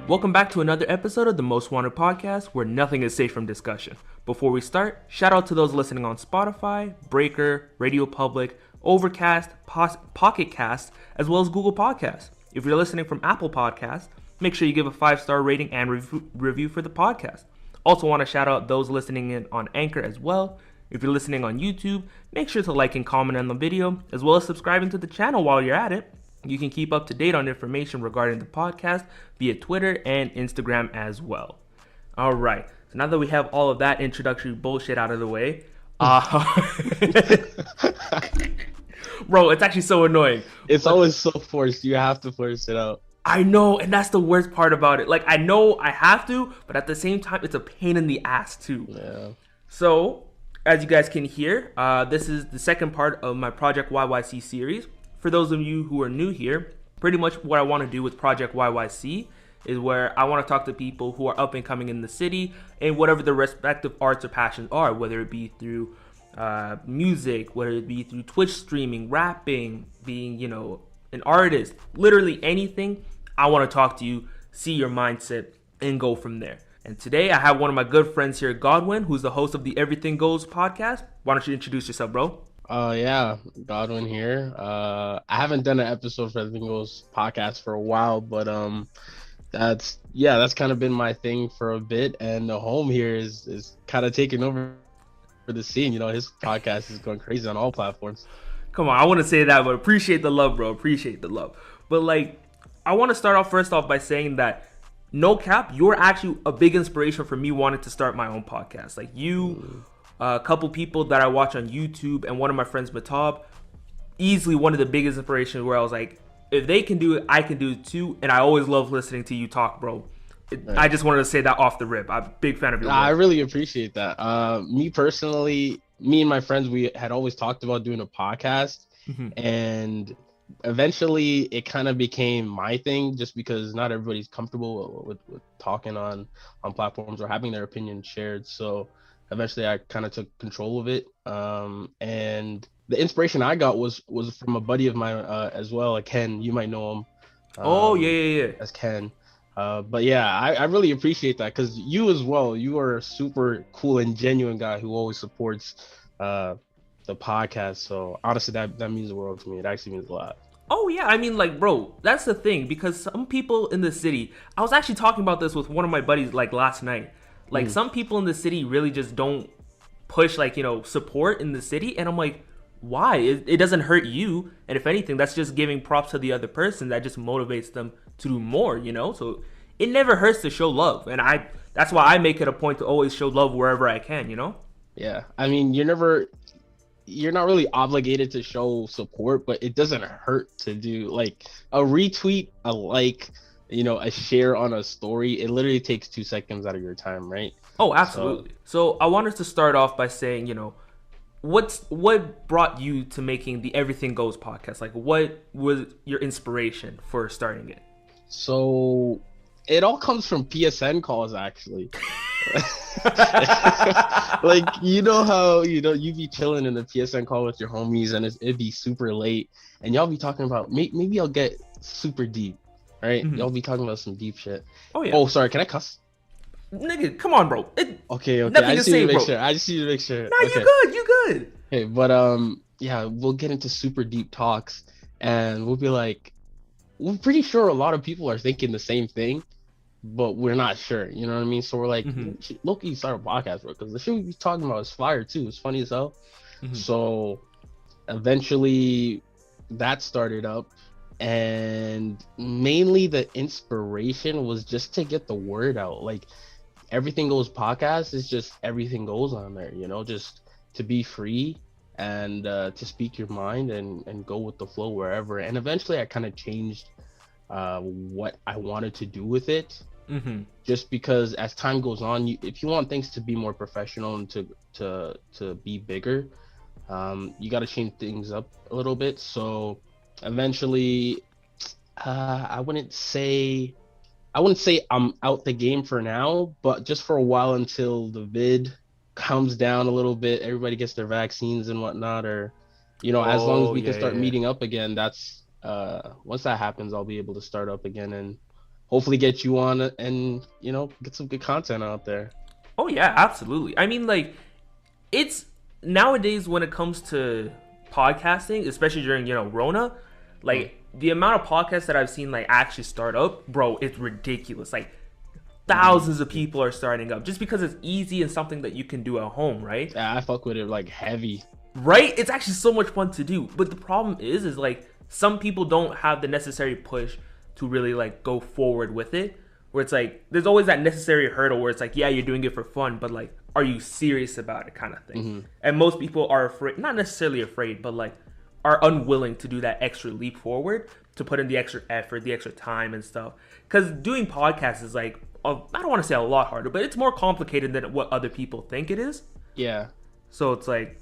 Welcome back to another episode of the Most Wanted Podcast, where nothing is safe from discussion. Before we start, shout out to those listening on Spotify, Breaker, Radio Public, Overcast, Pocket Cast, as well as Google Podcasts. If you're listening from Apple Podcasts, make sure you give a 5-star rating and review for the podcast. Also want to shout out those listening in on Anchor as well. If you're listening on YouTube, make sure to like and comment on the video, as well as subscribing to the channel while you're at it. You can keep up to date on information regarding the podcast via Twitter and Instagram as well. All right. So now that we have all of that introductory bullshit out of the way, bro, it's actually so annoying. It's always so forced. You have to force it out. I know, and that's the worst part about it. Like, I know I have to, but at the same time, it's a pain in the ass too. Yeah. So, as you guys can hear, this is the second part of my Project YYC series. For those of you who are new here, pretty much what I want to do with Project YYC is where I want to talk to people who are up and coming in the city and whatever their respective arts or passions are, whether it be through music, whether it be through Twitch streaming, rapping, being, an artist, literally anything. I want to talk to you, see your mindset, and go from there. And today I have one of my good friends here, Godwin, who's the host of the Everything Goes podcast. Why don't you introduce yourself, bro? Yeah, Godwin here. I haven't done an episode for Everything Goes podcast for a while, but that's kind of been my thing for a bit, and the home here is kind of taking over for the scene. His podcast is going crazy on all platforms. Come on, I want to say that, but appreciate the love, bro. Appreciate the love. But I want to start off first off by saying that no cap, you're actually a big inspiration for me wanting to start my own podcast. Like you. A couple people that I watch on YouTube, and one of my friends, Matab, easily one of the biggest inspirations where I was like, if they can do it, I can do it too. And I always love listening to you talk, bro. Right. I just wanted to say that off the rip. I'm a big fan of your work. I really appreciate that. Me personally, me and my friends, we had always talked about doing a podcast, and eventually it kind of became my thing just because not everybody's comfortable with talking on platforms or having their opinion shared. So eventually I kind of took control of it. And the inspiration I got was from a buddy of mine as well, like Ken. You might know him. Yeah. As Ken. But yeah, I really appreciate that because you as well, you are a super cool and genuine guy who always supports the podcast. So honestly, that means the world to me. It actually means a lot. Oh yeah, I mean, bro, that's the thing, because some people in the city, I was actually talking about this with one of my buddies last night. Some people in the city really just don't push support in the city, and I'm like, why? It doesn't hurt you, and if anything, that's just giving props to the other person. That just motivates them to do more, so it never hurts to show love, and that's why I make it a point to always show love wherever I can. Yeah, I mean, you're not really obligated to show support, but it doesn't hurt to do a retweet, a like, a share on a story. It literally takes 2 seconds out of your time, right? Oh, absolutely. So I wanted to start off by saying, what brought you to making the Everything Goes podcast? What was your inspiration for starting it? So it all comes from PSN calls, actually. How you be chilling in the PSN call with your homies, and it'd be super late, and y'all be talking about maybe I'll get super deep. Right? Y'all be talking about some deep shit. Oh, yeah. Oh, sorry. Can I cuss? Nigga, come on, bro. Okay. I just need to make sure. Nah, okay. You good. Okay, but yeah, we'll get into super deep talks, and we'll be like, we're pretty sure a lot of people are thinking the same thing, but we're not sure. You know what I mean? So we're like, low-key start a podcast, bro, because the shit we be talking about is fire too. It's funny as hell. So eventually, that started up. And mainly the inspiration was just to get the word out. Everything Goes podcast is just everything goes on there, just to be free and to speak your mind and go with the flow wherever. And eventually I kind of changed what I wanted to do with it, just because as time goes on, if you want things to be more professional and to be bigger, you got to change things up a little bit. So eventually, I wouldn't say I'm out the game for now, but just for a while until the vid comes down a little bit, everybody gets their vaccines and whatnot, or as long as we can start meeting up again. That's once that happens, I'll be able to start up again and hopefully get you on and get some good content out there. Oh yeah, absolutely. I mean, like, it's nowadays when it comes to podcasting, especially during Rona, like the amount of podcasts that I've seen like actually start up, bro, it's ridiculous. Like thousands of people are starting up just because it's easy and something that you can do at home, right? Yeah, I fuck with it like heavy. Right? It's actually so much fun to do. But the problem is like some people don't have the necessary push to really like go forward with it. Where it's like there's always that necessary hurdle where it's like, yeah, you're doing it for fun, but like, are you serious about it, kind of thing? And most people are afraid, not necessarily afraid, but like are unwilling to do that extra leap forward, to put in the extra effort, the extra time and stuff. Because doing podcasts is like, I don't want to say a lot harder, but it's more complicated than what other people think it is. Yeah. So it's like,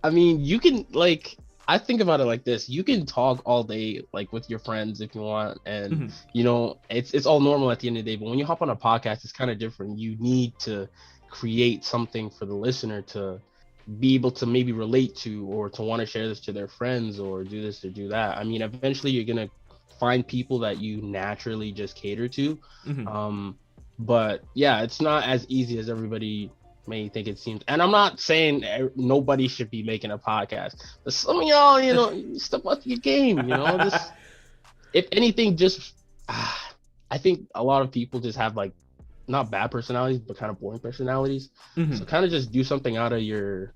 I mean, you can like, I think about it like this: you can talk all day, like with your friends if you want, and it's all normal at the end of the day. But when you hop on a podcast, it's kind of different. You need to create something for the listener to be able to maybe relate to, or to want to share this to their friends, or do this or do that. I mean, eventually you're gonna find people that you naturally just cater to. But yeah, it's not as easy as everybody may think it seems. And I'm not saying nobody should be making a podcast, but some of y'all, step up your game, just, if anything, just I think a lot of people just have like not bad personalities, but kind of boring personalities. So kind of just do something out of your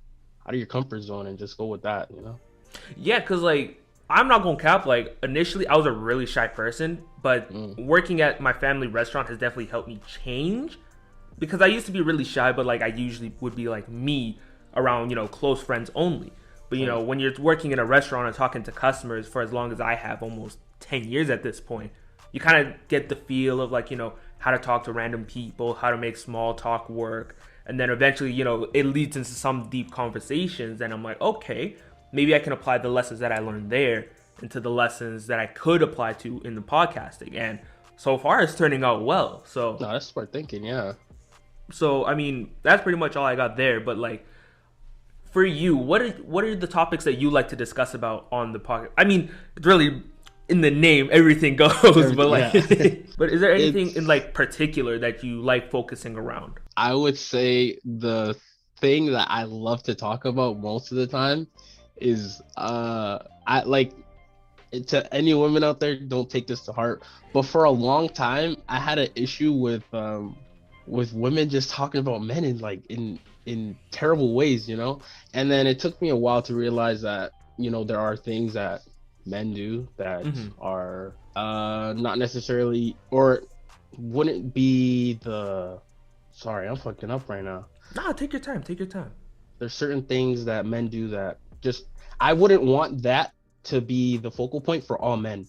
comfort zone and just go with that. Yeah, because like, I'm not gonna cap, like initially I was a really shy person, but working at my family restaurant has definitely helped me change. Because I used to be really shy, but like I usually would be like me around, close friends only. But when you're working in a restaurant and talking to customers for as long as I have, almost 10 years at this point, you kind of get the feel of like, how to talk to random people, how to make small talk work. And then eventually, it leads into some deep conversations. And I'm like, okay, maybe I can apply the lessons that I learned there into the lessons that I could apply to in the podcasting. And so far it's turning out well. So no, that's smart thinking. Yeah. So, I mean, that's pretty much all I got there. But, like, for you, what are the topics that you like to discuss about on the podcast? I mean, really, in the name, everything goes. But, like, but is there anything in, like, particular that you like focusing around? I would say the thing that I love to talk about most of the time is, I like, to any women out there, don't take this to heart. But for a long time, I had an issue with women just talking about men in terrible ways, and then it took me a while to realize that there are things that men do that are not necessarily, or wouldn't be the, sorry, I'm fucking up right now. Nah, take your time. There's certain things that men do that just, I wouldn't want that to be the focal point for all men.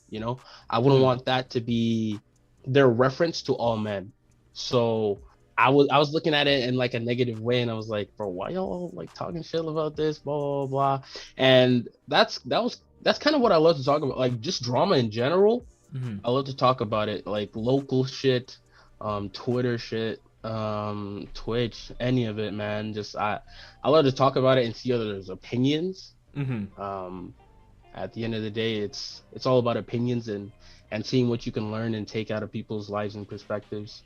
I wouldn't want that to be their reference to all men. So I was looking at it in like a negative way, and I was like, bro, why y'all like talking shit about this, blah blah blah. And that's kind of what I love to talk about, like just drama in general. I love to talk about it, like local shit, Twitter shit, Twitch, any of it, man. Just I love to talk about it and see others' opinions. At the end of the day, it's all about opinions and seeing what you can learn and take out of people's lives and perspectives.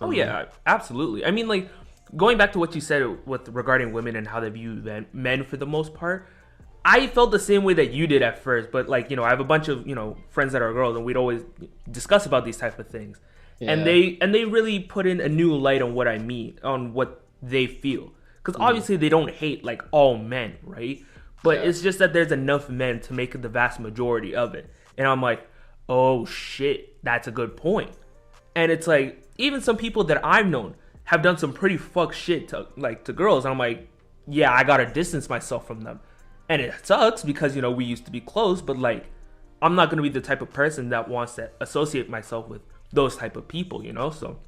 Oh yeah, absolutely. I mean, like, going back to what you said with regarding women and how they view men for the most part, I felt the same way that you did at first. But like, I have a bunch of friends that are girls, and we'd always discuss about these type of things. Yeah. And they really put in a new light on what I mean, on what they feel. Because obviously they don't hate like all men, right? But it's just that there's enough men to make the vast majority of it. And I'm like, oh shit, that's a good point. And it's like, even some people that I've known have done some pretty fuck shit to girls. And I'm like, yeah, I gotta distance myself from them. And it sucks because, we used to be close, but like, I'm not gonna be the type of person that wants to associate myself with those type of people, So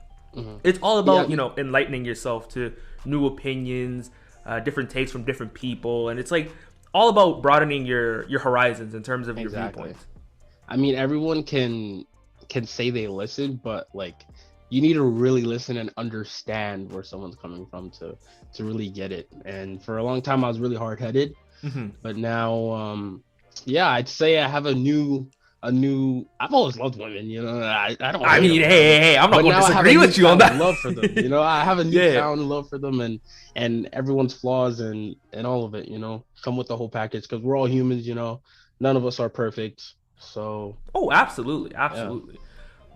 it's all about, enlightening yourself to new opinions, different takes from different people. And it's like all about broadening your horizons in terms of your viewpoints. I mean, everyone can say they listen, but like, you need to really listen and understand where someone's coming from to really get it. And for a long time, I was really hard-headed, but now, I'd say I have a new a new. I've always loved women, you know. I don't. I mean, hey, I'm not going to disagree with you on that. Love for them, you know. I have a newfound love for them, and everyone's flaws and all of it, you know, come with the whole package because we're all humans, you know. None of us are perfect, so. Oh, absolutely. Yeah.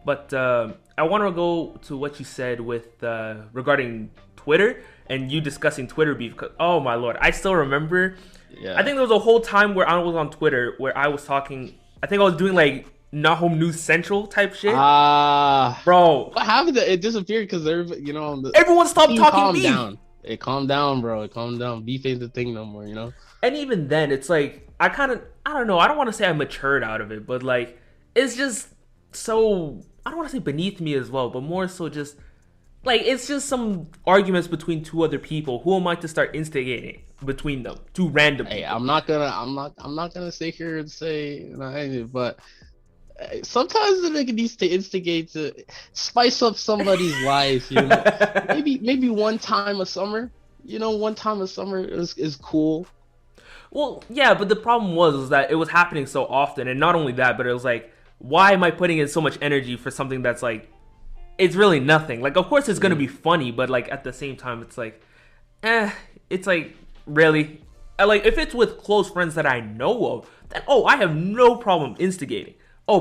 But I want to go to what you said with regarding Twitter and you discussing Twitter beef. Oh my lord, I still remember. Yeah. I think there was a whole time where I was on Twitter where I was talking. I think I was doing like Not Home News Central type shit. Bro, what happened? It disappeared because you know, everyone stopped talking beef. Down. It calmed down, bro. It calmed down. Beef ain't the thing no more, you know. And even then, it's like I don't know. I don't want to say I matured out of it, but like it's just so. I don't want to say beneath me as well, but more so just like it's just some arguments between two other people. Who am I to start instigating between them? Two random people. Hey, I'm not gonna sit here and say, but sometimes the nigga needs to instigate to spice up somebody's life. You know, maybe one time a summer. You know, one time a summer is cool. Well, yeah, but the problem was that it was happening so often, and not only that, but it was like, why am I putting in so much energy for something that's like, it's really nothing? Like, of course it's gonna be funny, but like at the same time, it's like, it's like, really? Like, if it's with close friends that I know of, then I have no problem instigating.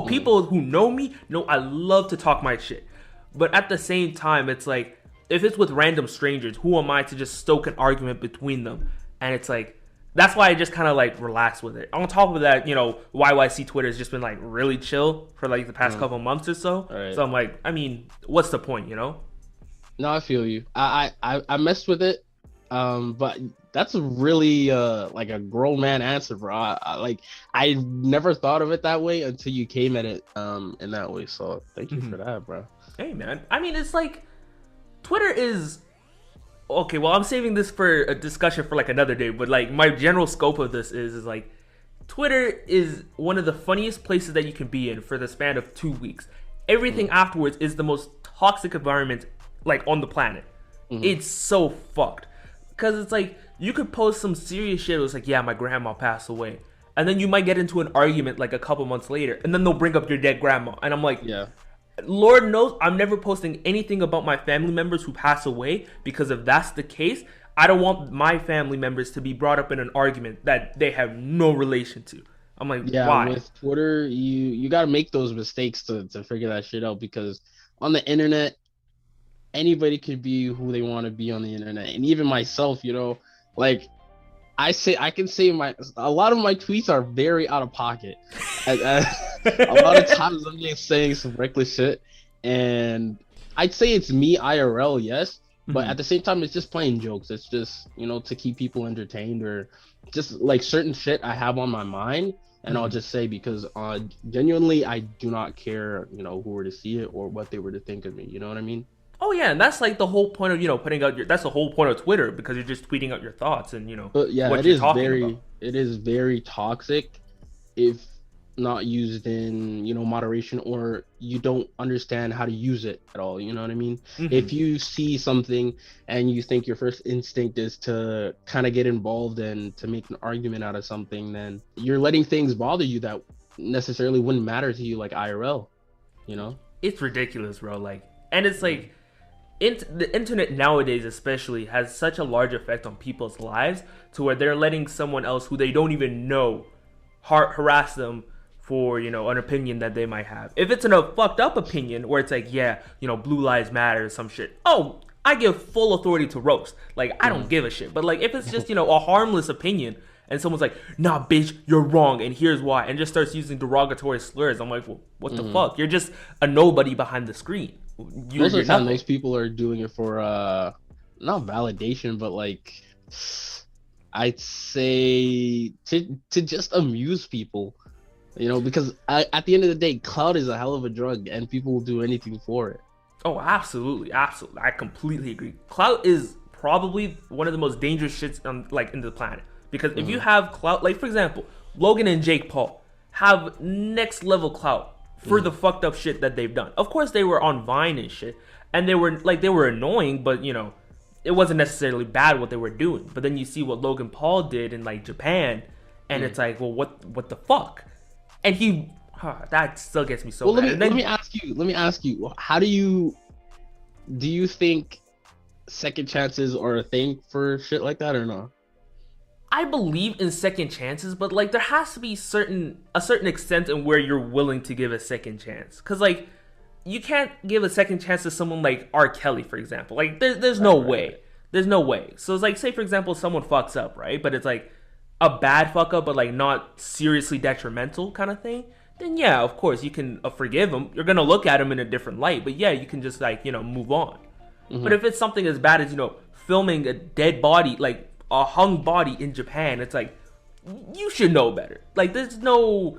People who know me know I love to talk my shit. But at the same time, it's like, if it's with random strangers, who am I to just stoke an argument between them? And it's like, that's why I just kind of like relax with it. On top of that, you know, YYC Twitter has just been like really chill for like the past couple months or so. Right. So I'm like, I mean, what's the point, you know? No, I feel you. I messed with it, but that's a really like a grown man answer, bro. I never thought of it that way until you came at it in that way. So thank you for that, bro. Hey, man. I mean, it's like Twitter is. Okay, well, I'm saving this for a discussion for like another day, but like my general scope of this is like Twitter is one of the funniest places that you can be in for the span of 2 weeks. Everything afterwards is the most toxic environment like on the planet. It's so fucked because it's like you could post some serious shit. It was like, yeah, my grandma passed away, and then you might get into an argument like a couple months later, and then they'll bring up your dead grandma, and I'm like, yeah. Lord knows I'm never posting anything about my family members who pass away, because if that's the case, I don't want my family members to be brought up in an argument that they have no relation to. I'm like, why? With Twitter, you got to make those mistakes to figure that shit out, because on the internet, anybody could be who they want to be on the internet. And even myself, you know, like I can say a lot of my tweets are very out of pocket. A lot of times I'm just saying some reckless shit, and I'd say it's me IRL, yes, but at the same time it's just playing jokes. It's just, you know, to keep people entertained, or just like certain shit I have on my mind, and I'll just say, because genuinely I do not care, you know, who were to see it or what they were to think of me. You know what I mean? Oh yeah, and that's like the whole point of, you know, putting out that's the whole point of Twitter, because you're just tweeting out your thoughts and, you know, what you're talking about. It is very toxic if not used in, you know, moderation, or you don't understand how to use it at all. You know what I mean? If you see something and you think your first instinct is to kind of get involved and to make an argument out of something, then you're letting things bother you that necessarily wouldn't matter to you, like IRL, you know? It's ridiculous, bro. Like, and it's like, the internet nowadays especially has such a large effect on people's lives, to where they're letting someone else who they don't even know harass them for, you know, an opinion that they might have. If it's a fucked up opinion where it's like, yeah, you know, Blue Lives Matter or some shit, I give full authority to roast. Like, I don't give a shit. But like, if it's just, you know, a harmless opinion and someone's like, nah, bitch, you're wrong and here's why, and just starts using derogatory slurs, I'm like, well, what the fuck? You're just a nobody behind the screen. Most of the time, those people are doing it for not validation, but like, I'd say to just amuse people, you know, because at the end of the day, clout is a hell of a drug, and people will do anything for it. Oh, absolutely, absolutely, I completely agree. Clout is probably one of the most dangerous shits in the planet, because if you have clout, like for example, Logan and Jake Paul have next level clout for the fucked up shit that they've done. Of course, they were on Vine and shit, and they were annoying, but you know, it wasn't necessarily bad what they were doing. But then you see what Logan Paul did in like Japan, and it's like, well, what the fuck? And he That still gets me so Well, mad. let me ask you. How do you think second chances are a thing for shit like that or no? I believe in second chances, but like there has to be a certain extent in where you're willing to give a second chance. Cause like you can't give a second chance to someone like R. Kelly, for example. Like there's no way. Right. There's no way. So it's like, say for example, someone fucks up, right? But it's like a bad fuck up, but like not seriously detrimental kind of thing. Then yeah, of course you can forgive him. You're gonna look at him in a different light, but yeah, you can just like move on. Mm-hmm. But if it's something as bad as filming a dead body, like a hung body in Japan, it's like you should know better. Like there's no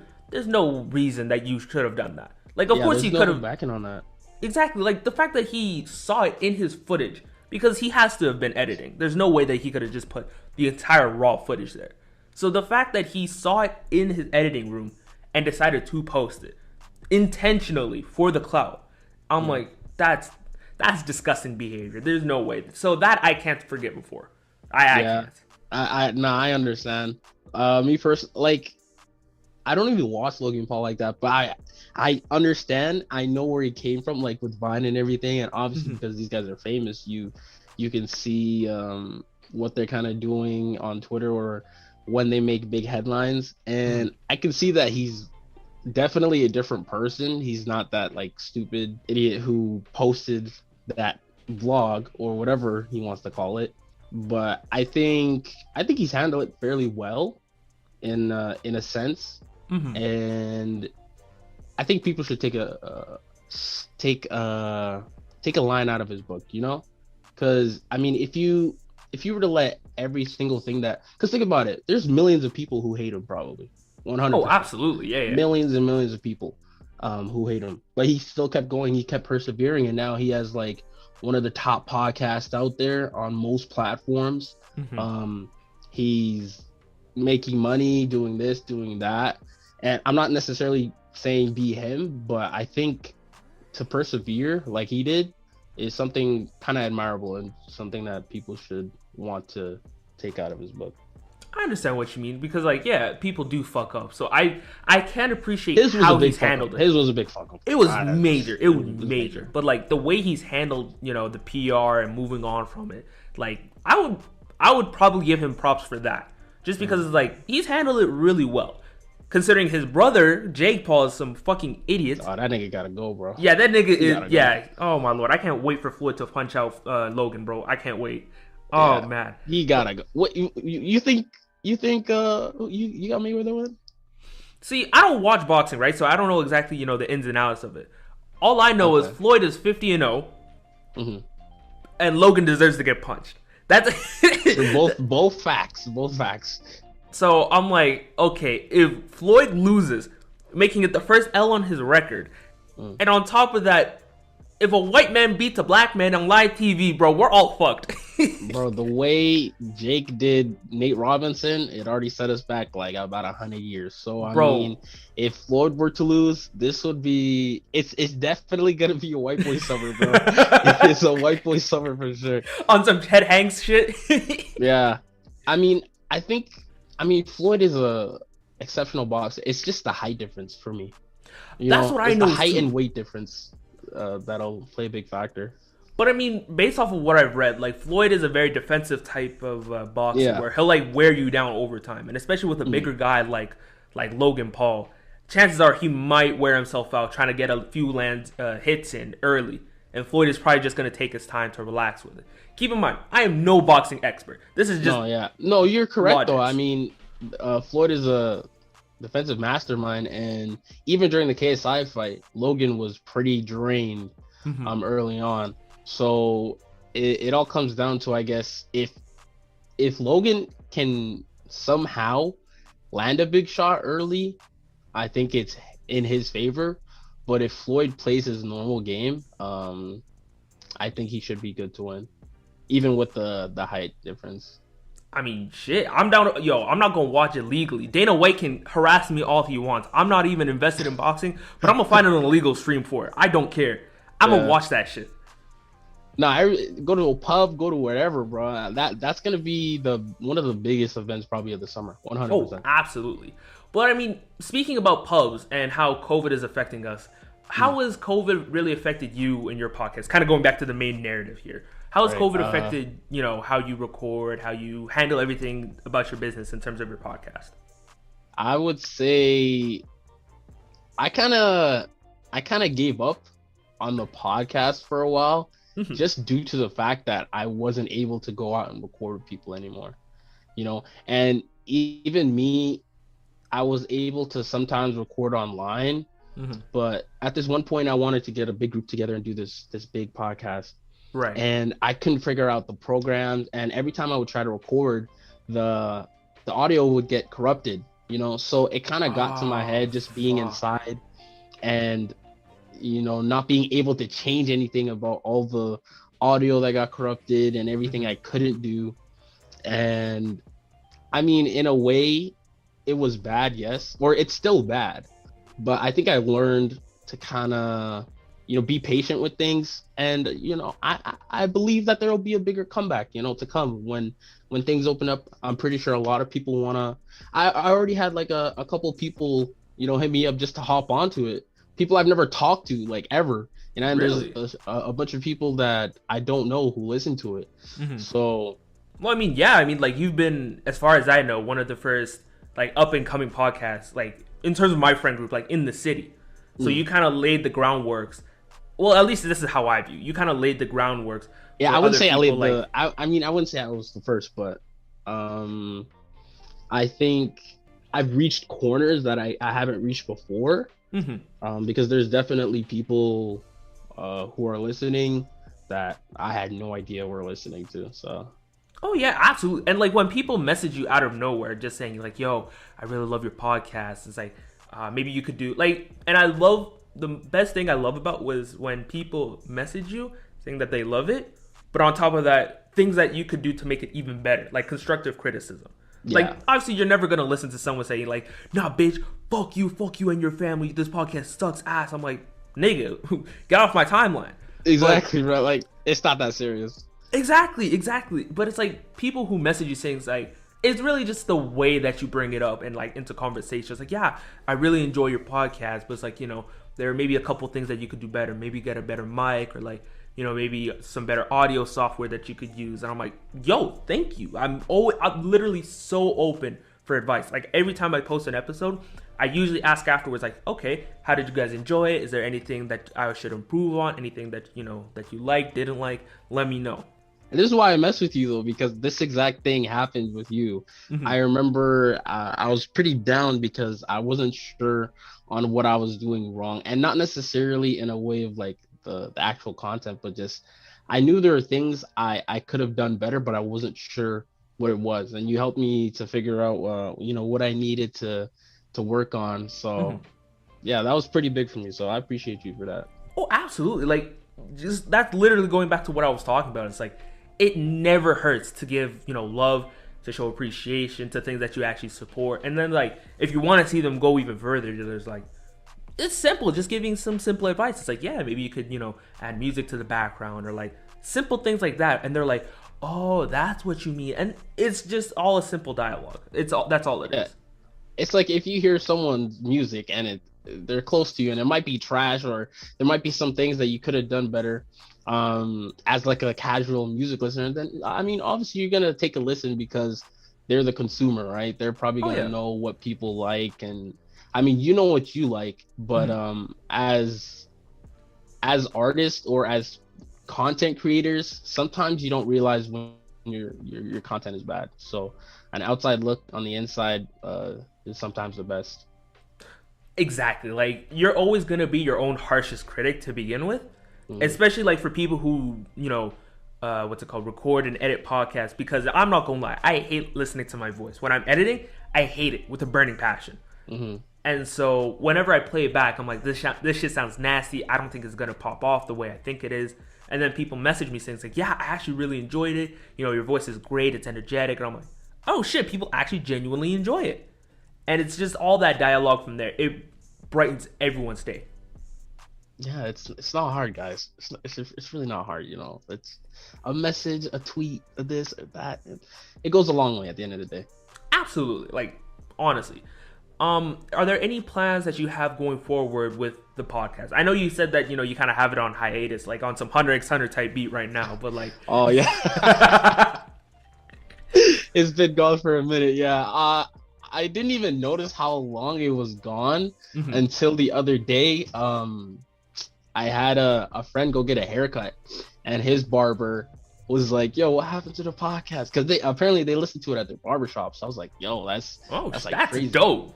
reason that you should have done that. Like of course he could have backing on that. Exactly. Like the fact that he saw it in his footage, because he has to have been editing. There's no way that he could have just put the entire raw footage there. So the fact that he saw it in his editing room and decided to post it intentionally for the clout, I'm like, that's disgusting behavior. There's no way. So that I can't forgive him for. I can't. I understand. Me first, like, I don't even watch Logan Paul like that, but I understand. I know where he came from, like with Vine and everything, and obviously because these guys are famous, you can see what they're kind of doing on Twitter or when they make big headlines, and I can see that he's definitely a different person. He's not that like stupid idiot who posted that vlog or whatever he wants to call it. But I think he's handled it fairly well in a sense, and I think people should take a line out of his book, because I mean, if you were to let every single thing because think about it, there's millions of people who hate him, probably 100%. Oh, absolutely, yeah. Millions and millions of people who hate him, but he still kept going. He kept persevering, and now he has like one of the top podcasts out there on most platforms. He's making money doing this, doing that, and I'm not necessarily saying be him, but I think to persevere like he did is something kind of admirable and something that people should want to take out of his book. I understand what you mean, because like, yeah, people do fuck up, so I can appreciate how he's handled it. His was a big fuck up. It was major. It was major. But like the way he's handled, the PR and moving on from it, like I would probably give him props for that, just because it's like he's handled it really well, considering his brother Jake Paul is some fucking idiot. Oh, that nigga gotta go, bro. Yeah, that nigga is. Yeah. Oh my lord, I can't wait for Floyd to punch out Logan, bro. I can't wait. Oh man, he gotta go. What you think? You think you got Mayweather with? See, I don't watch boxing, right? So I don't know exactly the ins and outs of it. All I know is Floyd is 50-0, and Logan deserves to get punched. That's both facts. So I'm like, okay, if Floyd loses, making it the first L on his record, and on top of that, if a white man beats a black man on live TV, bro, we're all fucked. Bro, the way Jake did Nate Robinson, it already set us back like about 100 years. So I mean, if Floyd were to lose, this would be it's definitely gonna be a white boy summer, bro. It's a white boy summer for sure. On some Ted Hanks shit. Yeah, I mean, Floyd is a exceptional boxer. It's just the height difference for me. That's what I know. The height and weight difference that'll play a big factor. But I mean, based off of what I've read, like Floyd is a very defensive type of boxer, where he'll like wear you down over time, and especially with a bigger guy like Logan Paul, chances are he might wear himself out trying to get a few hits in early, and Floyd is probably just going to take his time to relax with it. Keep in mind, I am no boxing expert. This is just no, you're correct though. I mean, Floyd is a defensive mastermind, and even during the KSI fight, Logan was pretty drained early on. So it all comes down to, I guess, if Logan can somehow land a big shot early, I think it's in his favor. But if Floyd plays his normal game, I think he should be good to win, even with the height difference. I mean, shit, I'm down. I'm not going to watch it legally. Dana White can harass me all he wants. I'm not even invested in boxing, but I'm going to find an illegal stream for it. I don't care. I'm going to watch that shit. No, I go to a pub, go to wherever, bro. That's gonna be the one of the biggest events probably of the summer, Oh, 100%. absolutely. But I mean, speaking about pubs and how COVID is affecting us, how has COVID really affected you and your podcast? Kind of going back to the main narrative here. How has Right. COVID affected, how you record, how you handle everything about your business in terms of your podcast? I would say I kind of gave up on the podcast for a while, Mhm. just due to the fact that I wasn't able to go out and record with people anymore. And even me, I was able to sometimes record online, Mhm. but at this one point I wanted to get a big group together and do this big podcast, Right. and I couldn't figure out the programs, and every time I would try to record, the the audio would get corrupted, so it kind of got to my Oh, head just being fuck. inside, and not being able to change anything about all the audio that got corrupted and everything I couldn't do. And I mean, in a way, it was bad, yes, or it's still bad, but I think I learned to kind of, be patient with things, and I believe that there will be a bigger comeback, to come when things open up. I'm pretty sure a lot of people wanna. I already had like a couple people, hit me up just to hop onto it. People I've never talked to like ever, and Really? there's a bunch of people that I don't know who listen to it. Mhm. So Well, I mean, yeah. I mean, like, you've been, as far as I know, one of the first, like, up and coming podcasts, like, in terms of my friend group, like, in the city. So you kind of laid the groundworks. Well, at least this is how I view. You kind of laid the groundworks. yeah, For I wouldn't other say I people, laid the. I mean, I wouldn't say I was the first, but um, I think I've reached corners that I haven't reached before. Mhm. Because there's definitely people who are listening that I had no idea were listening to. So Oh yeah, absolutely. And like when people message you out of nowhere, just saying like, "Yo, I really love your podcast." It's like, maybe you could do like. And I love the best thing I love about was when people message you saying that they love it, but on top of that, things that you could do to make it even better, like constructive criticism. Like yeah, obviously, you're never gonna listen to someone saying like, "Nah, bitch, fuck you and your family. This podcast sucks ass." I'm like, nigga, get off my timeline. But exactly, bro. Like it's not that serious. exactly. But it's like people who message you saying it's like it's really just the way that you bring it up and like into conversations. Like, yeah, I really enjoy your podcast, but it's like, there are maybe a couple things that you could do better. Maybe get a better mic or like, maybe some better audio software that you could use. And I'm like, yo, thank you. I'm literally so open for advice. Like every time I post an episode, I usually ask afterwards, like, okay, how did you guys enjoy it? Is there anything that I should improve on? Anything that that you like, didn't like? Let me know. And this is why I mess with you though, because this exact thing happened with you. Mhm. I remember I was pretty down because I wasn't sure on what I was doing wrong, and not necessarily in a way of like the actual content, but just I knew there were things I could have done better, but I wasn't sure what it was. And you helped me to figure out, what I needed to work on. So Mhm. yeah, that was pretty big for me. So I appreciate you for that. Oh, absolutely. Like, just that's literally going back to what I was talking about. It's like it never hurts to give love, to show appreciation to things that you actually support, and then like if you want to see them go even further, there's like it's simple, just giving some simple advice. It's like, yeah, maybe you could add music to the background or like simple things like that, and they're like, oh, that's what you mean, and it's just all a simple dialogue. That's all it Yeah. is. It's like if you hear someone's music and they're close to you and it might be trash, or there might be some things that you could have done better, as like a casual music listener, then I mean obviously you're gonna take a listen because they're the consumer, right? They're probably Oh gonna yeah. know what people like, and I mean you know what you like, but Mhm. as artists or as content creators, sometimes you don't realize when your content is bad. So an outside look on the inside is sometimes the best. Exactly. Like you're always gonna be your own harshest critic to begin with, Mhm. especially like for people who what's it called, record and edit podcasts. Because I'm not gonna lie, I hate listening to my voice when I'm editing. I hate it with a burning passion. Hmm. And so whenever I play it back, I'm like, this shit sounds nasty. I don't think it's gonna pop off the way I think it is. And then people message me saying it's like, yeah, I actually really enjoyed it. Your voice is great. It's energetic. And I'm like, oh shit, people actually genuinely enjoy it. And it's just all that dialogue from there. It brightens everyone's day. Yeah, it's not hard, guys. It's really not hard, you know. It's a message, a tweet, a this or that. It goes a long way at the end of the day. Absolutely. Like, honestly. Are there any plans that you have going forward with the podcast? I know you said that, you kind of have it on hiatus, like on some Hunter x Hunter type beat right now, but like, Oh yeah. It's been gone for a minute. Yeah. I didn't even notice how long it was gone Mhm. until the other day. I had a friend go get a haircut, and his barber was like, "Yo, what happened to the podcast?" Because they apparently they listened to it at their barbershop. So I was like, "Yo, that's like that's crazy." dope.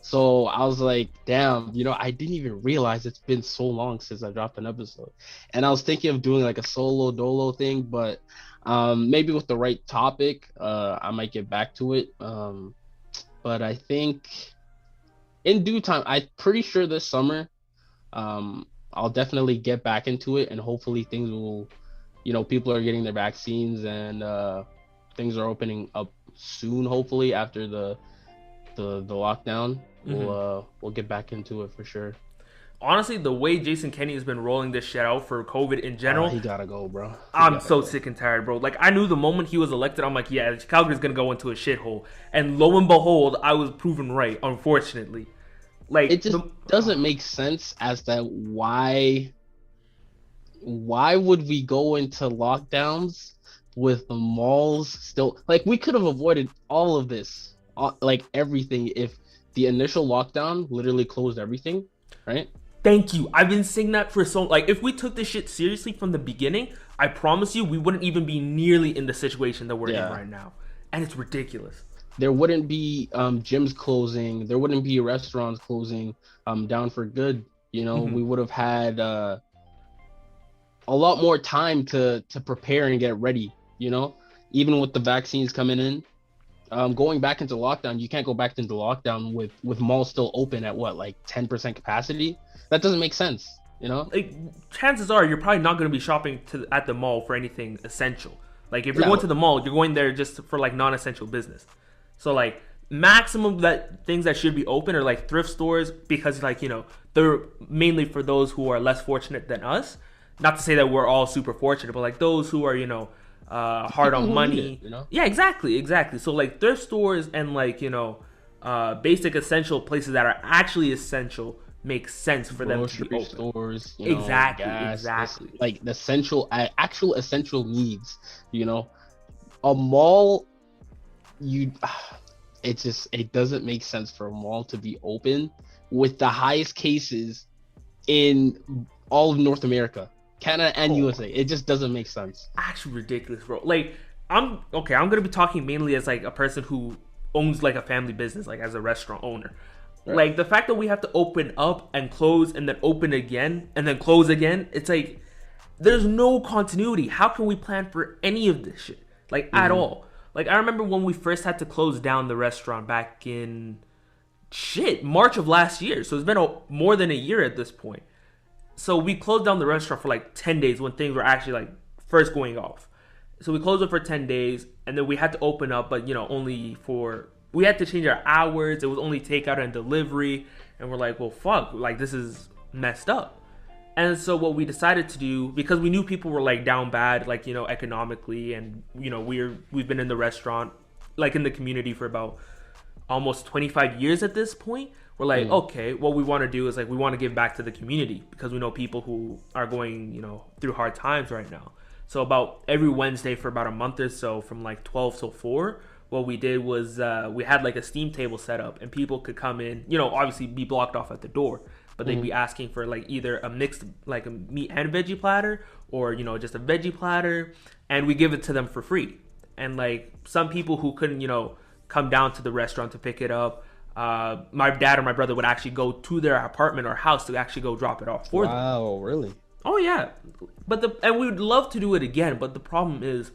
So I was like, "Damn, I didn't even realize it's been so long since I dropped an episode." And I was thinking of doing like a solo dolo thing, but maybe with the right topic, I might get back to it. But I think in due time, I'm pretty sure this summer, I'll definitely get back into it, and hopefully things will, people are getting their vaccines, and things are opening up soon. Hopefully after the lockdown, we'll get back into it for sure. Honestly, the way Jason Kenney has been rolling this shit out for COVID in general, He gotta go, bro. I'm so sick and tired, bro. Like, I knew the moment he was elected, I'm like, yeah, Calgary's gonna go into a shithole. And lo and behold, I was proven right, unfortunately. Like, It just doesn't make sense as to why would we go into lockdowns with the malls still, like, we could have avoided all of this, like everything, if the initial lockdown literally closed everything, right? Thank you. I've been saying that for so, like, if we took this shit seriously from the beginning, I promise you we wouldn't even be nearly in the situation that we're in right now. And it's ridiculous. There wouldn't be gyms closing, there wouldn't be restaurants closing down for good. We would have had a lot more time to prepare and get ready, even with the vaccines coming in. Going back into lockdown, you can't go back into lockdown with malls still open at what, like 10% capacity. That doesn't make sense, Like, chances are you're probably not going to be shopping at the mall for anything essential. Like, if you're going to the mall, you're going there just for like non-essential business. So like, maximum that things that should be open are like thrift stores, because like, they're mainly for those who are less fortunate than us. Not to say that we're all super fortunate, but like those who are, hard on money. Yeah, exactly. So like thrift stores and like, basic essential places that are actually essential make sense for them to be open. Stores, exactly, gas, exactly. Like the actual essential needs, a mall, it doesn't make sense for a mall to be open with the highest cases in all of North America, Canada and USA. It just doesn't make sense. Actually ridiculous, bro. Like, I'm gonna be talking mainly as like a person who owns like a family business, like as a restaurant owner. Right. Like, the fact that we have to open up and close and then open again and then close again, it's like there's no continuity. How can we plan for any of this shit? Like, at all? Like, I remember when we first had to close down the restaurant back in March of last year. So it's been more than a year at this point. So we closed down the restaurant for like 10 days when things were actually like first going off. So we closed it for 10 days and then we had to open up, but only we had to change our hours. It was only takeout and delivery. And we're like, well, fuck, like, this is messed up. And so what we decided to do, because we knew people were like down bad, like, economically, and, we've been in the restaurant, like in the community for about almost 25 years at this point. We're like, okay, what we want to do is like, we want to give back to the community because we know people who are going, through hard times right now. So about every Wednesday for about a month or so, from like 12 till 4, what we did was we had like a steam table set up and people could come in, obviously be blocked off at the door, but they'd be asking for like either a mixed, like a meat and veggie platter, or just a veggie platter, and we give it to them for free. And like, some people who couldn't come down to the restaurant to pick it up, my dad or my brother would actually go to their apartment or house to actually go drop it off for them. Wow, really? Oh yeah. And we would love to do it again, but the problem is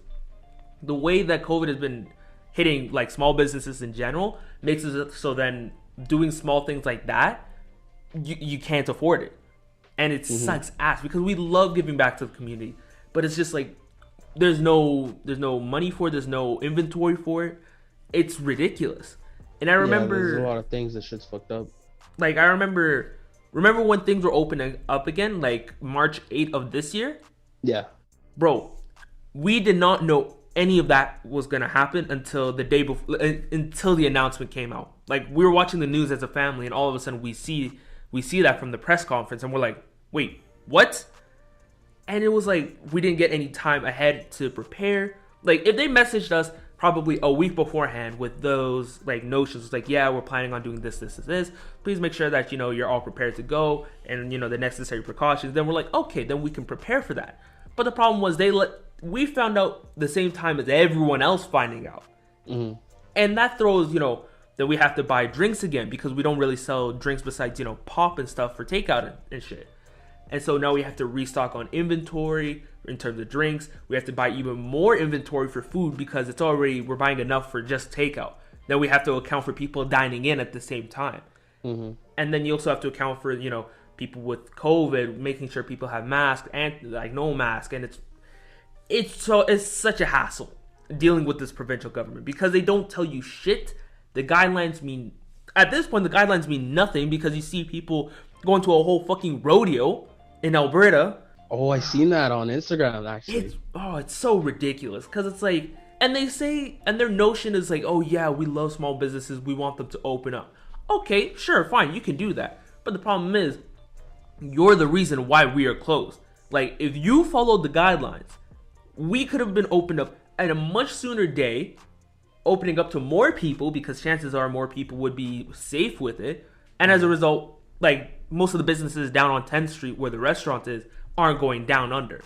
the way that COVID has been hitting like small businesses in general makes it so then doing small things like that, you can't afford it. And it sucks ass because we love giving back to the community, but it's just like there's no money for it, there's no inventory for it. It's ridiculous. And I remember there's a lot of things that shit's fucked up. Like, I remember Remember when things were opening up again, like March 8th of this year? Yeah. Bro, we did not know any of that was going to happen until the day before, until the announcement came out. Like, we were watching the news as a family, and all of a sudden we see that from the press conference, and we're like, wait, what? And it was like, we didn't get any time ahead to prepare. Like, if they messaged us probably a week beforehand with those, like, notions, like, yeah, we're planning on doing this, please make sure that, you're all prepared to go, and, the necessary precautions, then we're like, okay, then we can prepare for that. But the problem was we found out the same time as everyone else finding out. Mm-hmm. And that throws, that we have to buy drinks again because we don't really sell drinks besides, pop and stuff for takeout and shit. And so now we have to restock on inventory in terms of drinks. We have to buy even more inventory for food because we're buying enough for just takeout. Then we have to account for people dining in at the same time. Mm-hmm. And then you also have to account for, people with COVID, making sure people have masks and like no mask. And it's such a hassle dealing with this provincial government because they don't tell you shit. At this point, the guidelines mean nothing because you see people going to a whole fucking rodeo in Alberta. Oh, I seen that on Instagram, actually. It's so ridiculous because it's like, and they say, and their notion is like, oh yeah, we love small businesses, we want them to open up. Okay, sure, fine, you can do that. But the problem is, you're the reason why we are closed. Like, if you followed the guidelines, we could have been opened up at a much sooner day, opening up to more people because chances are more people would be safe with it. And as a result, like, most of the businesses down on 10th Street where the restaurant is aren't going down under.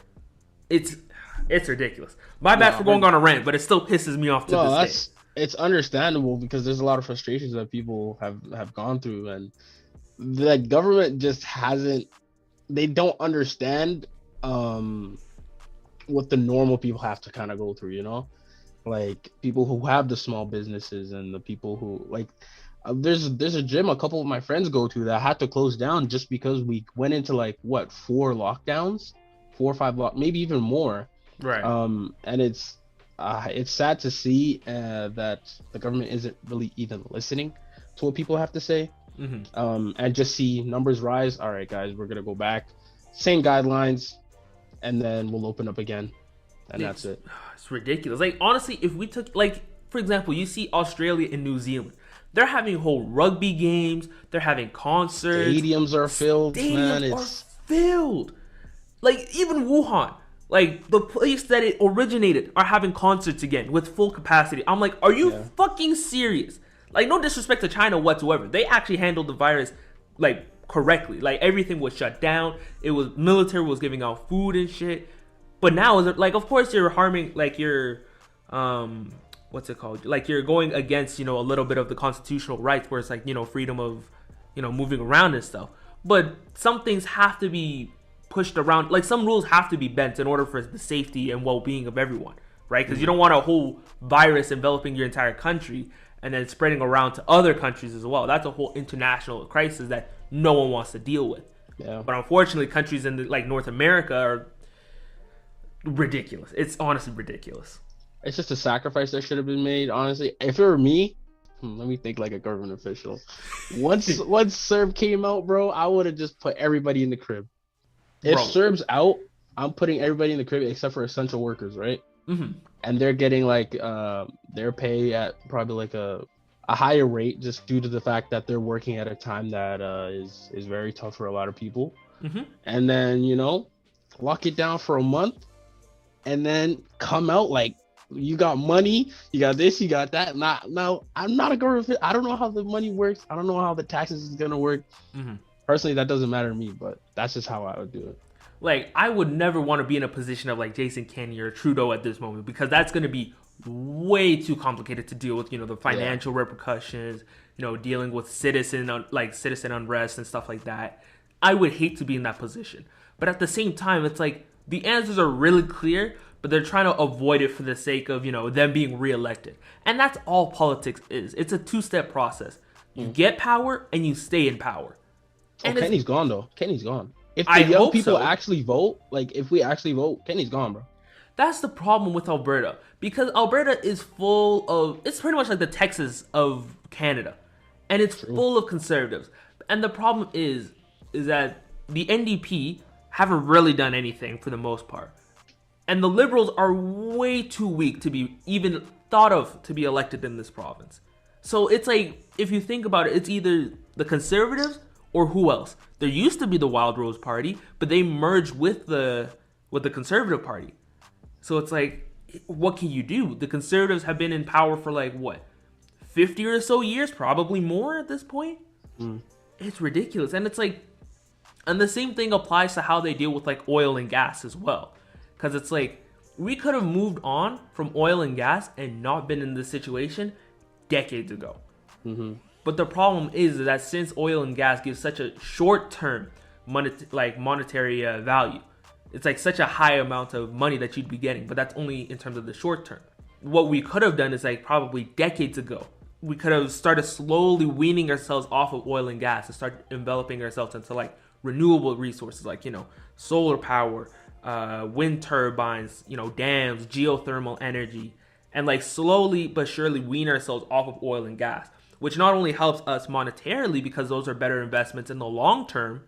It's ridiculous. My bad for going on a rant, but it still pisses me off to this day. It's understandable because there's a lot of frustrations that people have gone through, and the government just they don't understand what the normal people have to kind of go through, like people who have the small businesses and the people who like there's a gym a couple of my friends go to that had to close down just because we went into like 4 lockdowns, 4 or 5 maybe even more, right? And it's sad to see that the government isn't really even listening to what people have to say. Mm-hmm. And just see numbers rise. All right, guys, we're gonna go back, same guidelines, and then we'll open up again, and that's it. It's ridiculous. Like, honestly, if we took, like, for example, you see Australia and New Zealand, they're having whole rugby games, they're having concerts, stadiums are filled, man. It's filled. Like, even Wuhan, like the place that it originated, are having concerts again with full capacity. I'm like, are you fucking serious? Like, no disrespect to China whatsoever. They actually handled the virus, like, correctly. Like, everything was shut down. It was, military was giving out food and shit. But now, like, of course you're harming, like, you're, what's it called? Like, you're going against, a little bit of the constitutional rights where it's like, freedom of, moving around and stuff. But some things have to be pushed around. Like, some rules have to be bent in order for the safety and well-being of everyone, right? Because you don't want a whole virus enveloping your entire country and then spreading around to other countries as well. That's a whole international crisis that no one wants to deal with. Yeah. But unfortunately, countries in like North America are ridiculous. It's honestly ridiculous. It's just a sacrifice that should have been made, honestly. If it were me, let me think like a government official. Once CERB came out, bro, I would have just put everybody in the crib. If CERB's out, I'm putting everybody in the crib except for essential workers, right? Mm-hmm. And they're getting like their pay at probably like a higher rate just due to the fact that they're working at a time that is very tough for a lot of people. Mm-hmm. And then, lock it down for a month and then come out like you got money, you got this, you got that. Now, I'm not a government. I don't know how the money works. I don't know how the taxes is going to work. Mm-hmm. Personally, that doesn't matter to me, but that's just how I would do it. Like, I would never want to be in a position of like Jason Kenney or Trudeau at this moment because that's going to be way too complicated to deal with, the financial repercussions, dealing with citizen unrest and stuff like that. I would hate to be in that position. But at the same time, it's like the answers are really clear, but they're trying to avoid it for the sake of, them being reelected. And that's all politics is. It's a two-step process. You get power and you stay in power. And Kenny's gone, though. Kenny's gone. If the young people actually vote, like if we actually vote, Kenny's gone, bro. That's the problem with Alberta. Because Alberta is full of... It's pretty much like the Texas of Canada. And it's full of conservatives. And the problem is, is that the NDP haven't really done anything for the most part. And the Liberals are way too weak to be even thought of to be elected in this province. So it's like, if you think about it, it's either the Conservatives or who else? There used to be the Wild Rose Party, but they merged with the Conservative Party. So it's like, what can you do? The Conservatives have been in power for like, what, 50 or so years? Probably more at this point. It's ridiculous. And it's like, and the same thing applies to how they deal with like oil and gas as well. Because it's like, we could have moved on from oil and gas and not been in this situation decades ago. But the problem is that since oil and gas gives such a short-term monetary value, it's like such a high amount of money that you'd be getting, but that's only in terms of the short term. What we could have done is like probably decades ago, we could have started slowly weaning ourselves off of oil and gas and start enveloping ourselves into like renewable resources, like, you know, solar power, wind turbines, you know, dams, geothermal energy, and like slowly but surely wean ourselves off of oil and gas, which not only helps us monetarily because those are better investments in the long term,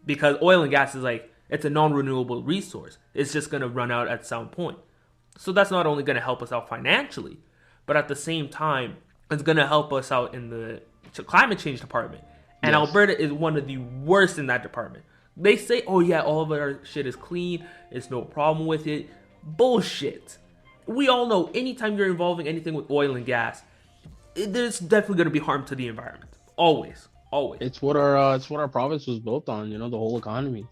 because oil and gas is like, it's a non-renewable resource. It's just going to run out at some point. So that's not only going to help us out financially, but at the same time, it's going to help us out in the climate change department. And yes, Alberta is one of the worst in that department. They say, oh yeah, all of our shit is clean. It's no problem with it. Bullshit. We all know anytime you're involving anything with oil and gas, there's definitely going to be harm to the environment. Always. Always. It's what our province was built on, you know, the whole economy.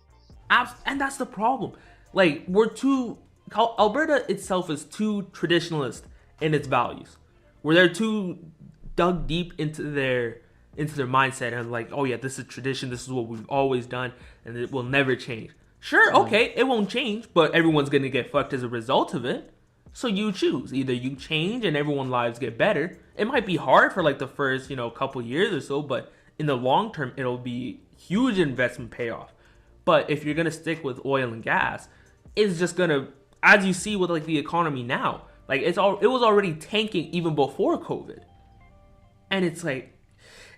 And that's the problem. Like, Alberta itself is too traditionalist in its values. Where they're too dug deep into their mindset and like, oh yeah, this is tradition, this is what we've always done, and it will never change. Sure, okay, it won't change, but everyone's gonna get fucked as a result of it. So you choose. Either you change and everyone's lives get better. It might be hard for like the first, couple years or so, but in the long term, it'll be huge investment payoff. But if you're going to stick with oil and gas, it's just going to, as you see with like the economy now, like it was already tanking even before COVID. And it's like,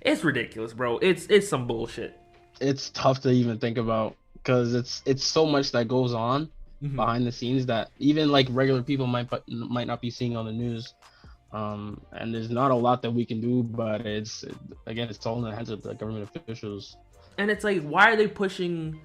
it's ridiculous, bro. It's some bullshit. It's tough to even think about because it's so much that goes on behind the scenes that even like regular people might not be seeing on the news. And there's not a lot that we can do, but it's all in the hands of the government officials. And it's like, why are they pushing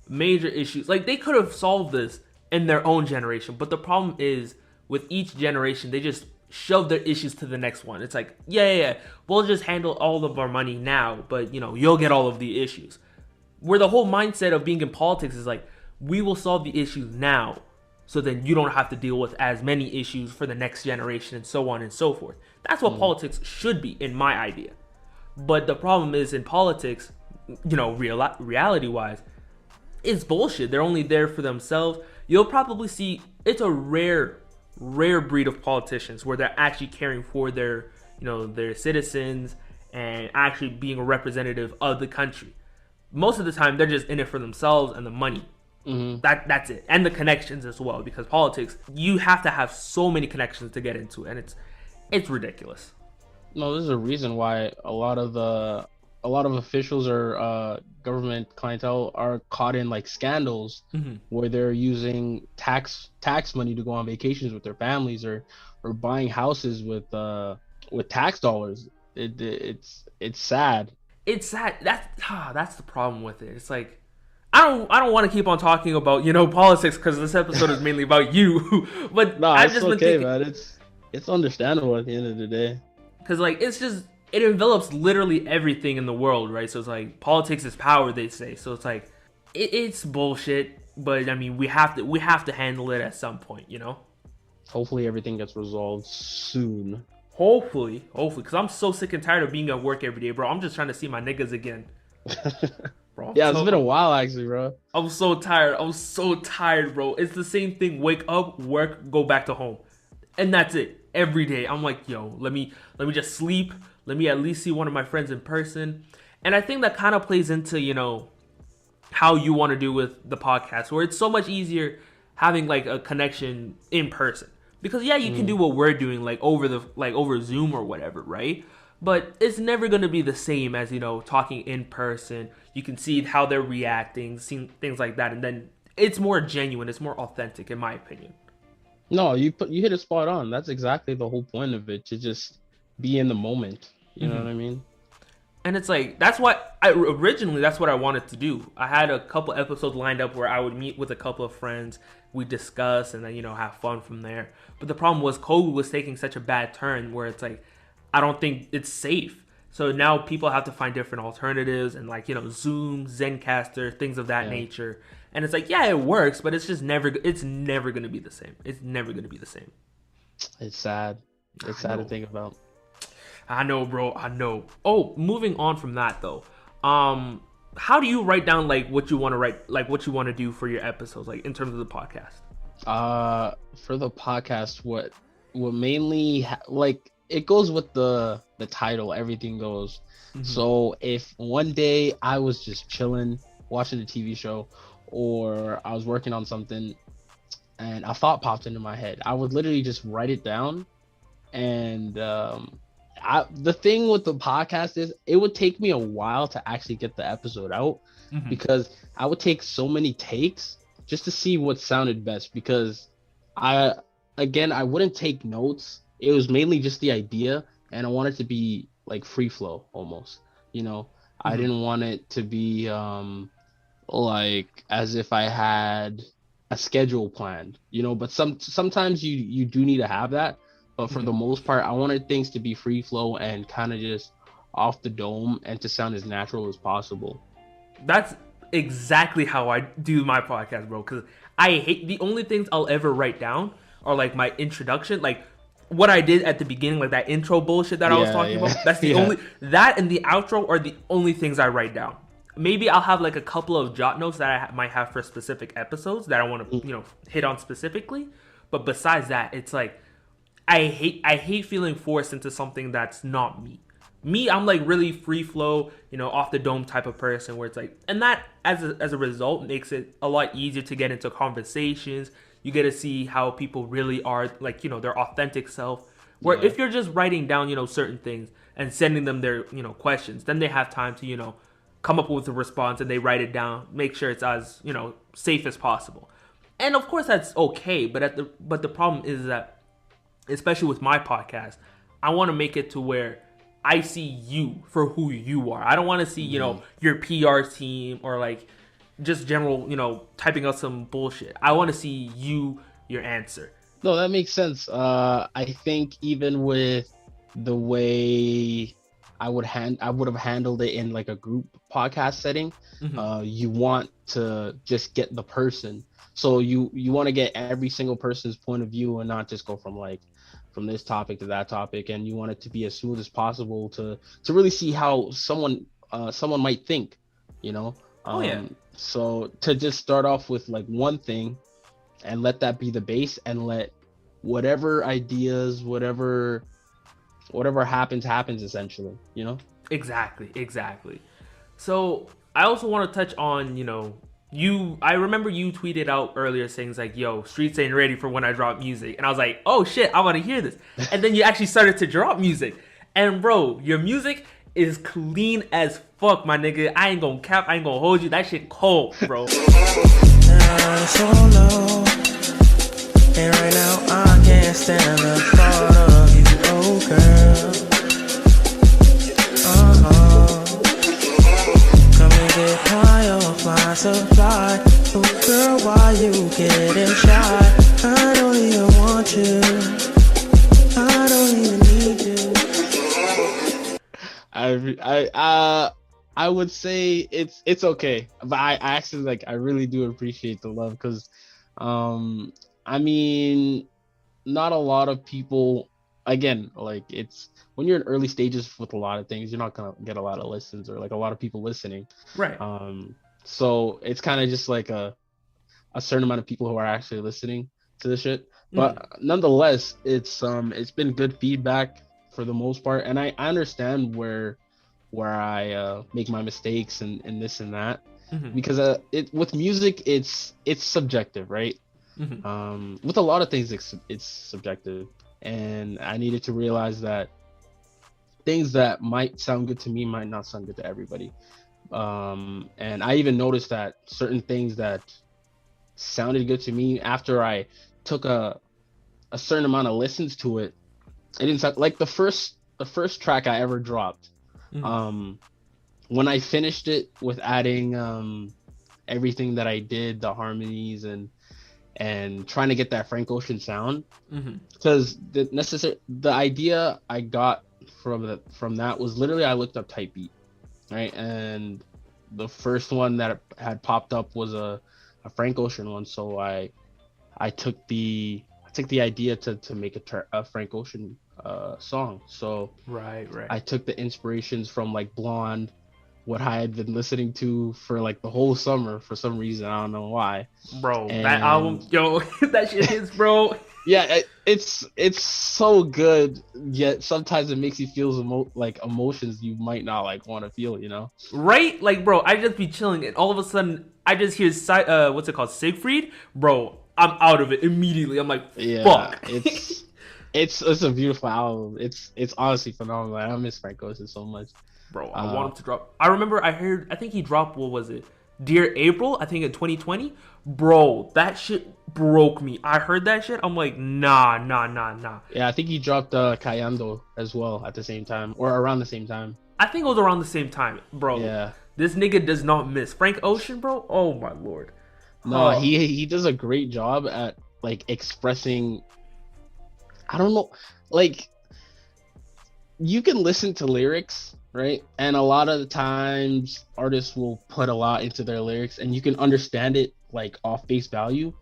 major issues? Like, they could have solved this in their own generation, but the problem is with each generation, they just shove their issues to the next one. It's like, yeah, we'll just handle all of our money now, but you'll get all of the issues. Where the whole mindset of being in politics is like, we will solve the issues now, so then you don't have to deal with as many issues for the next generation and so on and so forth. That's what politics should be, in my idea. But the problem is in politics, reality-wise, it's bullshit. They're only there for themselves. You'll probably see it's a rare breed of politicians where they're actually caring for their citizens and actually being a representative of the country. Most of the time, they're just in it for themselves and the money. That's it, and the connections as well, because politics, you have to have so many connections to get into it, and it's ridiculous. No, there's a reason why a lot of officials or government clientele are caught in like scandals where they're using tax money to go on vacations with their families or buying houses with tax dollars. It's sad. It's sad. That's the problem with it. It's like, I don't want to keep on talking about politics because this episode is mainly about you. But no, I've just been thinking, man. It's understandable at the end of the day. Because like it envelops literally everything in the world, right? So it's like politics is power, they say. So it's like it's bullshit. But I mean, we have to handle it at some point, Hopefully everything gets resolved soon. Hopefully, because I'm so sick and tired of being at work every day, bro. I'm just trying to see my niggas again. Bro, yeah, it's been a while actually, bro. I'm so tired, bro. It's the same thing. Wake up, work, go back to home, and that's it every day. I'm like, yo, let me just sleep. Let me at least see one of my friends in person. And I think that kind of plays into how you want to do with the podcast, where it's so much easier having like a connection in person. Because yeah, you can do what we're doing like over Zoom or whatever, right? but it's never going to be the same as, talking in person. You can see how they're reacting, seeing things like that, and then it's more genuine, it's more authentic, in my opinion. No, you hit it spot on. That's exactly the whole point of it, to just be in the moment. You know what I mean? And it's like, that's what I wanted to do. I had a couple episodes lined up where I would meet with a couple of friends, we discuss, and then, have fun from there. But the problem was COVID was taking such a bad turn where it's like, I don't think it's safe. So now people have to find different alternatives and Zoom, Zencaster, things of that nature. And it's like, yeah, it works, but it's never going to be the same. It's never going to be the same. It's sad. It's sad to think about. I know, bro. I know. Oh, moving on from that though. How do you write down what you want to write, what you want to do for your episodes, in terms of the podcast? For the podcast, what mainly it goes with the title. Everything goes. So if one day I was just chilling, watching a TV show, or I was working on something, and a thought popped into my head, I would literally just write it down, and the thing with the podcast is it would take me a while to actually get the episode out, because I would take so many takes just to see what sounded best, because I wouldn't take notes. It was mainly just the idea, and I wanted to be free flow almost, I didn't want it to be as if I had a schedule planned, but sometimes you do need to have that. But for the most part, I wanted things to be free flow and kind of just off the dome and to sound as natural as possible. That's exactly how I do my podcast, bro. Because I hate, the only things I'll ever write down are my introduction, what I did at the beginning, that intro bullshit that I was talking about. That's the only, that and the outro are the only things I write down. Maybe I'll have a couple of jot notes that I might have for specific episodes that I want to, hit on specifically. But besides that, it's I hate feeling forced into something that's not me. I'm really free flow, off the dome type of person where it's and that as a result makes it a lot easier to get into conversations. You get to see how people really are, their authentic self. Where if you're just writing down, certain things and sending them their, questions, then they have time to, come up with a response, and they write it down, make sure it's as, safe as possible. And of course that's okay, but the problem is that, especially with my podcast, I want to make it to where I see you for who you are. I don't want to see, your PR team or just general, typing out some bullshit. I want to see you, your answer. No, that makes sense. I think even with the way I would have handled it in a group podcast setting, you want to just get the person. So you want to get every single person's point of view and not just go from this topic to that topic, and you want it to be as smooth as possible to really see how someone might think, So to just start off with one thing and let that be the base, and let whatever ideas, whatever happens essentially, Exactly. So I also want to touch on, I remember you tweeted out earlier saying yo, streets ain't ready for when I drop music. And I was like, oh shit, I want to hear this. And then you actually started to drop music. And bro, your music is clean as fuck, my nigga. I ain't gonna cap, I ain't gonna hold you. That shit cold, bro. So low, and right now I can't stand the thought of you, oh girl. Come and get high off my supply. Oh girl, why you getting shy? I don't even want you. I don't even need you. I would say it's okay, but I actually I really do appreciate the love, because I mean, not a lot of people, again, it's when you're in early stages with a lot of things, you're not gonna get a lot of listens or a lot of people listening, right? So it's kind of just a certain amount of people who are actually listening to the shit, but nonetheless, it's been good feedback for the most part, and I understand where I make my mistakes and this and that, because with music it's subjective, right? With a lot of things it's subjective, and I needed to realize that things that might sound good to me might not sound good to everybody. And I even noticed that certain things that sounded good to me, after I took a certain amount of listens to it, it didn't sound like the first track I ever dropped. When I finished it with adding everything that I did, the harmonies and trying to get that Frank Ocean sound, because the idea I got from that was literally, I looked up type beat, right, and the first one that had popped up was a Frank Ocean one, so I took the idea to make a Frank Ocean song. So right, I took the inspirations from like Blonde, what I had been listening to for like the whole summer for some reason, I don't know why, bro. That album, yo, that shit hits, bro. Yeah, it's so good, yet sometimes it makes you feel like emotions you might not like want to feel, you know? Right? Like, bro, I just be chilling and all of a sudden I just hear what's it called, Siegfried, bro. I'm out of it immediately. I'm like, fuck. It's a beautiful album. It's honestly phenomenal. I miss Frank Ocean so much. Bro, I want him to drop. I remember I think he dropped, what was it? Dear April, I think in 2020. Bro, that shit broke me. I heard that shit. I'm like, nah. Yeah, I think he dropped Cayando as well at the same time, or around the same time. I think it was around the same time, bro. Yeah. This nigga does not miss. Frank Ocean, bro. Oh my lord. No, he does a great job at like expressing. I don't know, like, you can listen to lyrics, right? And a lot of the times artists will put a lot into their lyrics and you can understand it like off face value.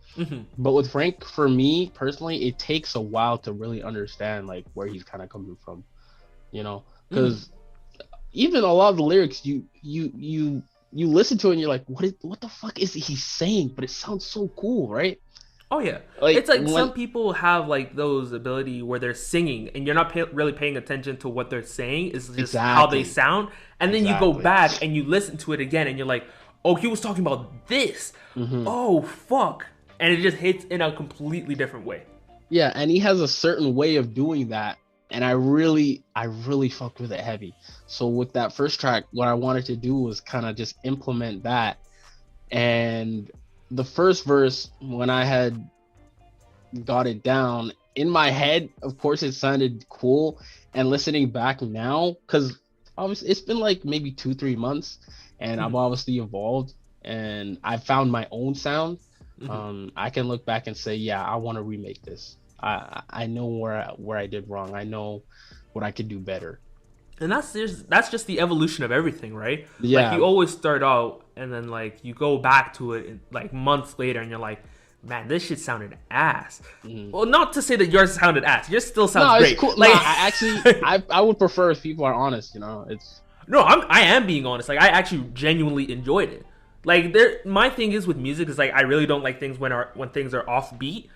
But with Frank, for me personally, it takes a while to really understand like where he's kind of coming from, you know, because even a lot of the lyrics you listen to it and you're like, what the fuck is he saying? But it sounds so cool, right? Oh yeah, like, it's like some people have like those ability where they're singing and you're not really paying attention to what they're saying. It's just how they sound, and then you go back and you listen to it again and you're like, oh, he was talking about this. Oh fuck, and it just hits in a completely different way. Yeah, and he has a certain way of doing that, and I really fucked with it heavy. So with that first track, what I wanted to do was kind of just implement that. And the first verse, when I had got it down in my head, of course it sounded cool, and listening back now, because obviously it's been like maybe 2-3 months and I've obviously evolved and I found my own sound. I can look back and say, yeah, I want to remake this. I know where I did wrong. I know what I could do better. And that's just the evolution of everything, right? Yeah. Like, you always start out and then like you go back to it like months later and you're like, man, this shit sounded ass. Well, not to say that yours sounded ass. Yours still sounds great. It's cool. Like, I would prefer if people are honest, you know. I am being honest. Like, I actually genuinely enjoyed it. Like, my thing is with music is like I really don't like things when things are offbeat.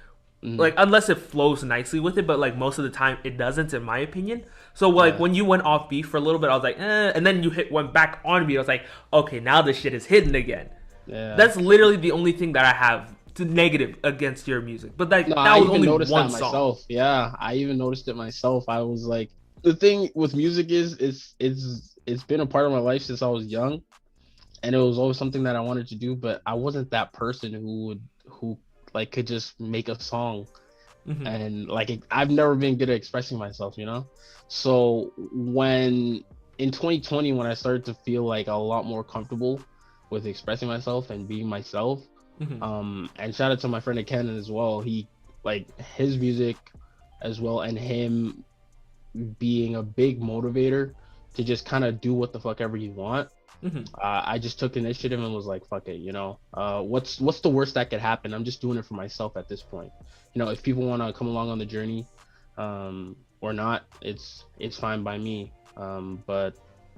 Like, unless it flows nicely with it, but like most of the time it doesn't, in my opinion. So like when you went off beat for a little bit, I was like, and then you went back on beat. I was like, okay, now this shit is hidden again. Yeah. That's literally the only thing that I have to negative against your music. But that was only one song. Myself. Yeah, I even noticed it myself. I was like, the thing with music is it's been a part of my life since I was young, and it was always something that I wanted to do. But I wasn't that person who like could just make a song. And like I've never been good at expressing myself, you know. So when in 2020, when I started to feel like a lot more comfortable with expressing myself and being myself, and shout out to my friend Ken as well. He, like, his music as well, and him being a big motivator to just kind of do what the fuck ever you want. I just took initiative and was like, fuck it, you know. What's the worst that could happen? I'm just doing it for myself at this point. You know, if people want to come along on the journey or not, it's fine by me. But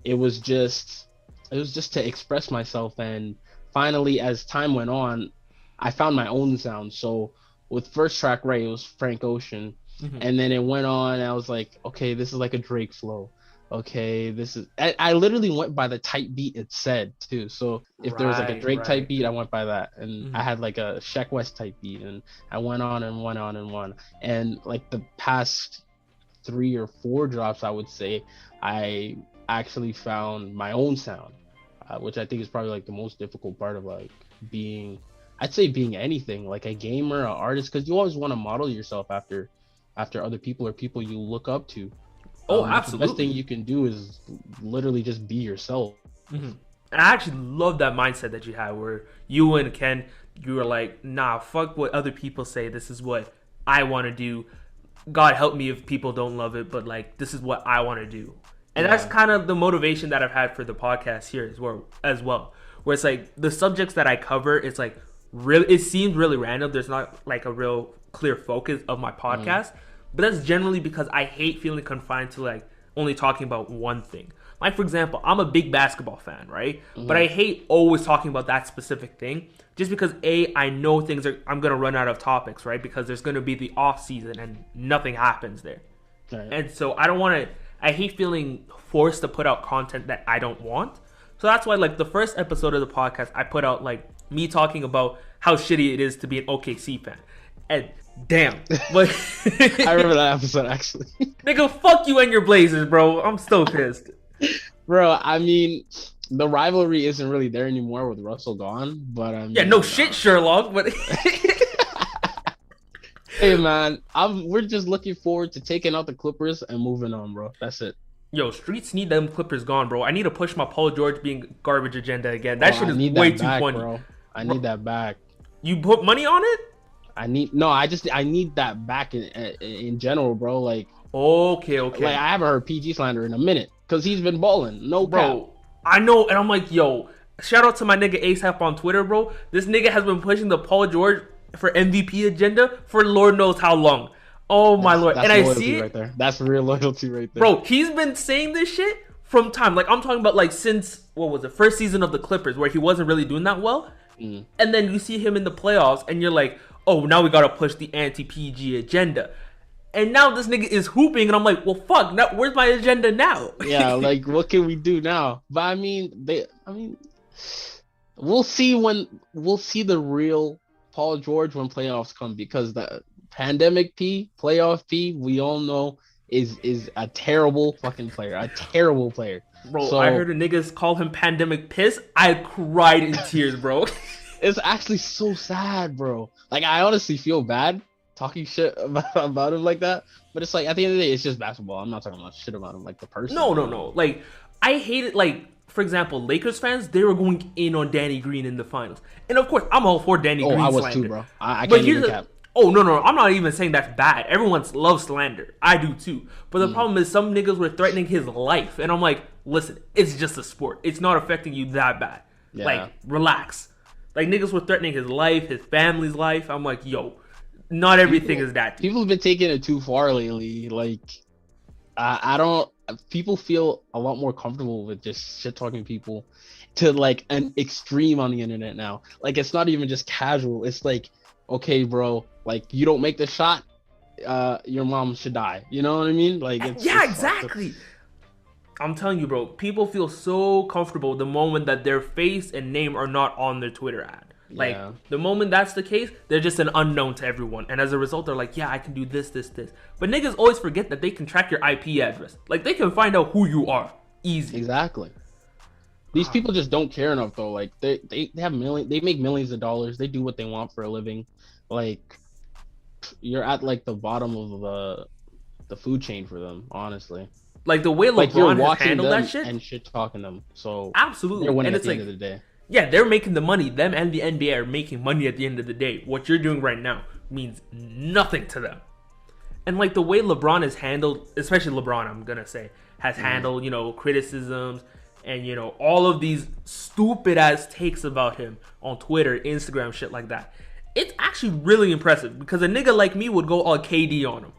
it was just to express myself. And finally, as time went on, I found my own sound. So with first track, right, it was Frank Ocean. And then it went on and I was like, okay, this is like a Drake flow. Okay, this is... I literally went by the type beat it said, too. So if there was like a Drake type beat, I went by that. And I had like a Sheck West type beat. And I went on and went on and won. And like the past 3 or 4 drops, I would say, I actually found my own sound, which I think is probably like the most difficult part of like being, I'd say being anything, like a gamer, an artist, because you always want to model yourself after other people or people you look up to. Oh, absolutely. The best thing you can do is literally just be yourself. Mm-hmm. And I actually love that mindset that you had, where you and Ken, you were like, nah, fuck what other people say. This is what I want to do. God help me if people don't love it, but like, this is what I want to do. And that's kind of the motivation that I've had for the podcast here as well. Where it's like the subjects that I cover, it's like really, it seems really random. There's not like a real clear focus of my podcast, but that's generally because I hate feeling confined to like only talking about one thing. Like, for example, I'm a big basketball fan, right? But I hate always talking about that specific thing just because, I know I'm going to run out of topics, right? Because there's going to be the off season and nothing happens there. Right. And so I hate feeling forced to put out content that I don't want. So that's why, like, the first episode of the podcast, I put out, like, me talking about how shitty it is to be an OKC fan. And damn. But I remember that episode, actually. Nigga, fuck you and your Blazers, bro. I'm still pissed. Bro, I mean, the rivalry isn't really there anymore with Russell gone, but I mean, yeah, no shit, Sherlock, but hey man, we're just looking forward to taking out the Clippers and moving on, bro. That's it. Yo, streets need them Clippers gone, bro. I need to push my Paul George being garbage agenda again. That shit is way too funny, bro. I need that back. You put money on it? I need that back in general, bro. Like, okay. Like, I haven't heard PG slander in a minute because he's been balling. No, bro. cap. I know, and I'm like, yo, shout out to my nigga ASAP on Twitter, bro. This nigga has been pushing the Paul George for MVP agenda for Lord knows how long. Oh my Lord. That's and I see it right there. That's real loyalty right there. Bro, he's been saying this shit from time. Like, I'm talking about like since, what was it, first season of the Clippers where he wasn't really doing that well. And then you see him in the playoffs and you're like, oh, now we gotta push the anti-PG agenda. And now this nigga is hooping, and I'm like, well, fuck, now, where's my agenda now? Yeah, like, what can we do now? But I mean, we'll see the real Paul George when playoffs come, because the pandemic playoff we all know is a terrible fucking player, a terrible player. Bro, so, I heard the niggas call him pandemic piss. I cried in tears, bro. It's actually so sad, bro. Like, I honestly feel bad talking shit about him like that, but it's like, at the end of the day, it's just basketball. I'm not talking about shit about him, like the person. No. Like, I hate it. Like, for example, Lakers fans, they were going in on Danny Green in the finals, and of course, I'm all for Danny Green. I was slander. too, bro. I can't even cap. Oh no, I'm not even saying that's bad. Everyone loves slander. I do too. But the problem is some niggas were threatening his life, and I'm like, listen, it's just a sport. It's not affecting you that bad. Yeah. Like, relax. Like, niggas were threatening his life, his family's life. I'm like, yo, not everything is that deep. People have been taking it too far lately. Like, people feel a lot more comfortable with just shit talking people to like an extreme on the internet now. Like, it's not even just casual. It's like, okay, bro, like, you don't make the shot, your mom should die. You know what I mean? Like, it's exactly. I'm telling you, bro, people feel so comfortable the moment that their face and name are not on their Twitter ad. Like, the moment that's the case, they're just an unknown to everyone. And as a result, they're like, yeah, I can do this. But niggas always forget that they can track your IP address. Like, they can find out who you are. Easy. Exactly. These people just don't care enough, though. Like, they make millions of dollars. They do what they want for a living. Like, you're at, like, the bottom of the food chain for them, honestly. Like, the way LeBron has handled that shit. And shit talking them. So, absolutely. They're winning at the end of the day. Yeah, they're making the money. Them and the NBA are making money at the end of the day. What you're doing right now means nothing to them. And like the way LeBron is handled, especially LeBron, I'm going to say, has handled, criticisms and, all of these stupid ass takes about him on Twitter, Instagram, shit like that. It's actually really impressive because a nigga like me would go all KD on him.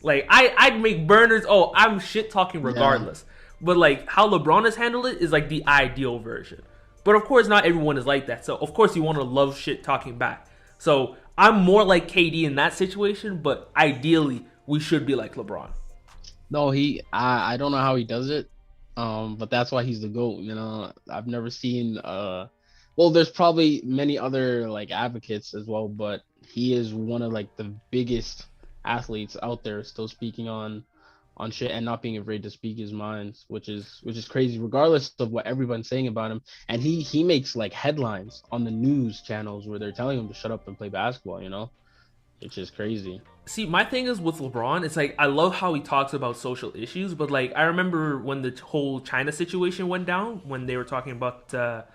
Like, I'd make burners. Oh, I'm shit talking regardless. Yeah. But like how LeBron has handled it is like the ideal version. But of course, not everyone is like that. So, of course, you want to love shit talking back. So, I'm more like KD in that situation, but ideally, we should be like LeBron. No, I don't know how he does it, but that's why he's the GOAT, I've never seen, there's probably many other, like, advocates as well, but he is one of, like, the biggest athletes out there still speaking on on shit and not being afraid to speak his mind, which is crazy, regardless of what everyone's saying about him. And he makes like headlines on the news channels where they're telling him to shut up and play basketball, you know? It's just crazy. See, my thing is with LeBron, it's like I love how he talks about social issues, but like I remember when the whole China situation went down, when they were talking about the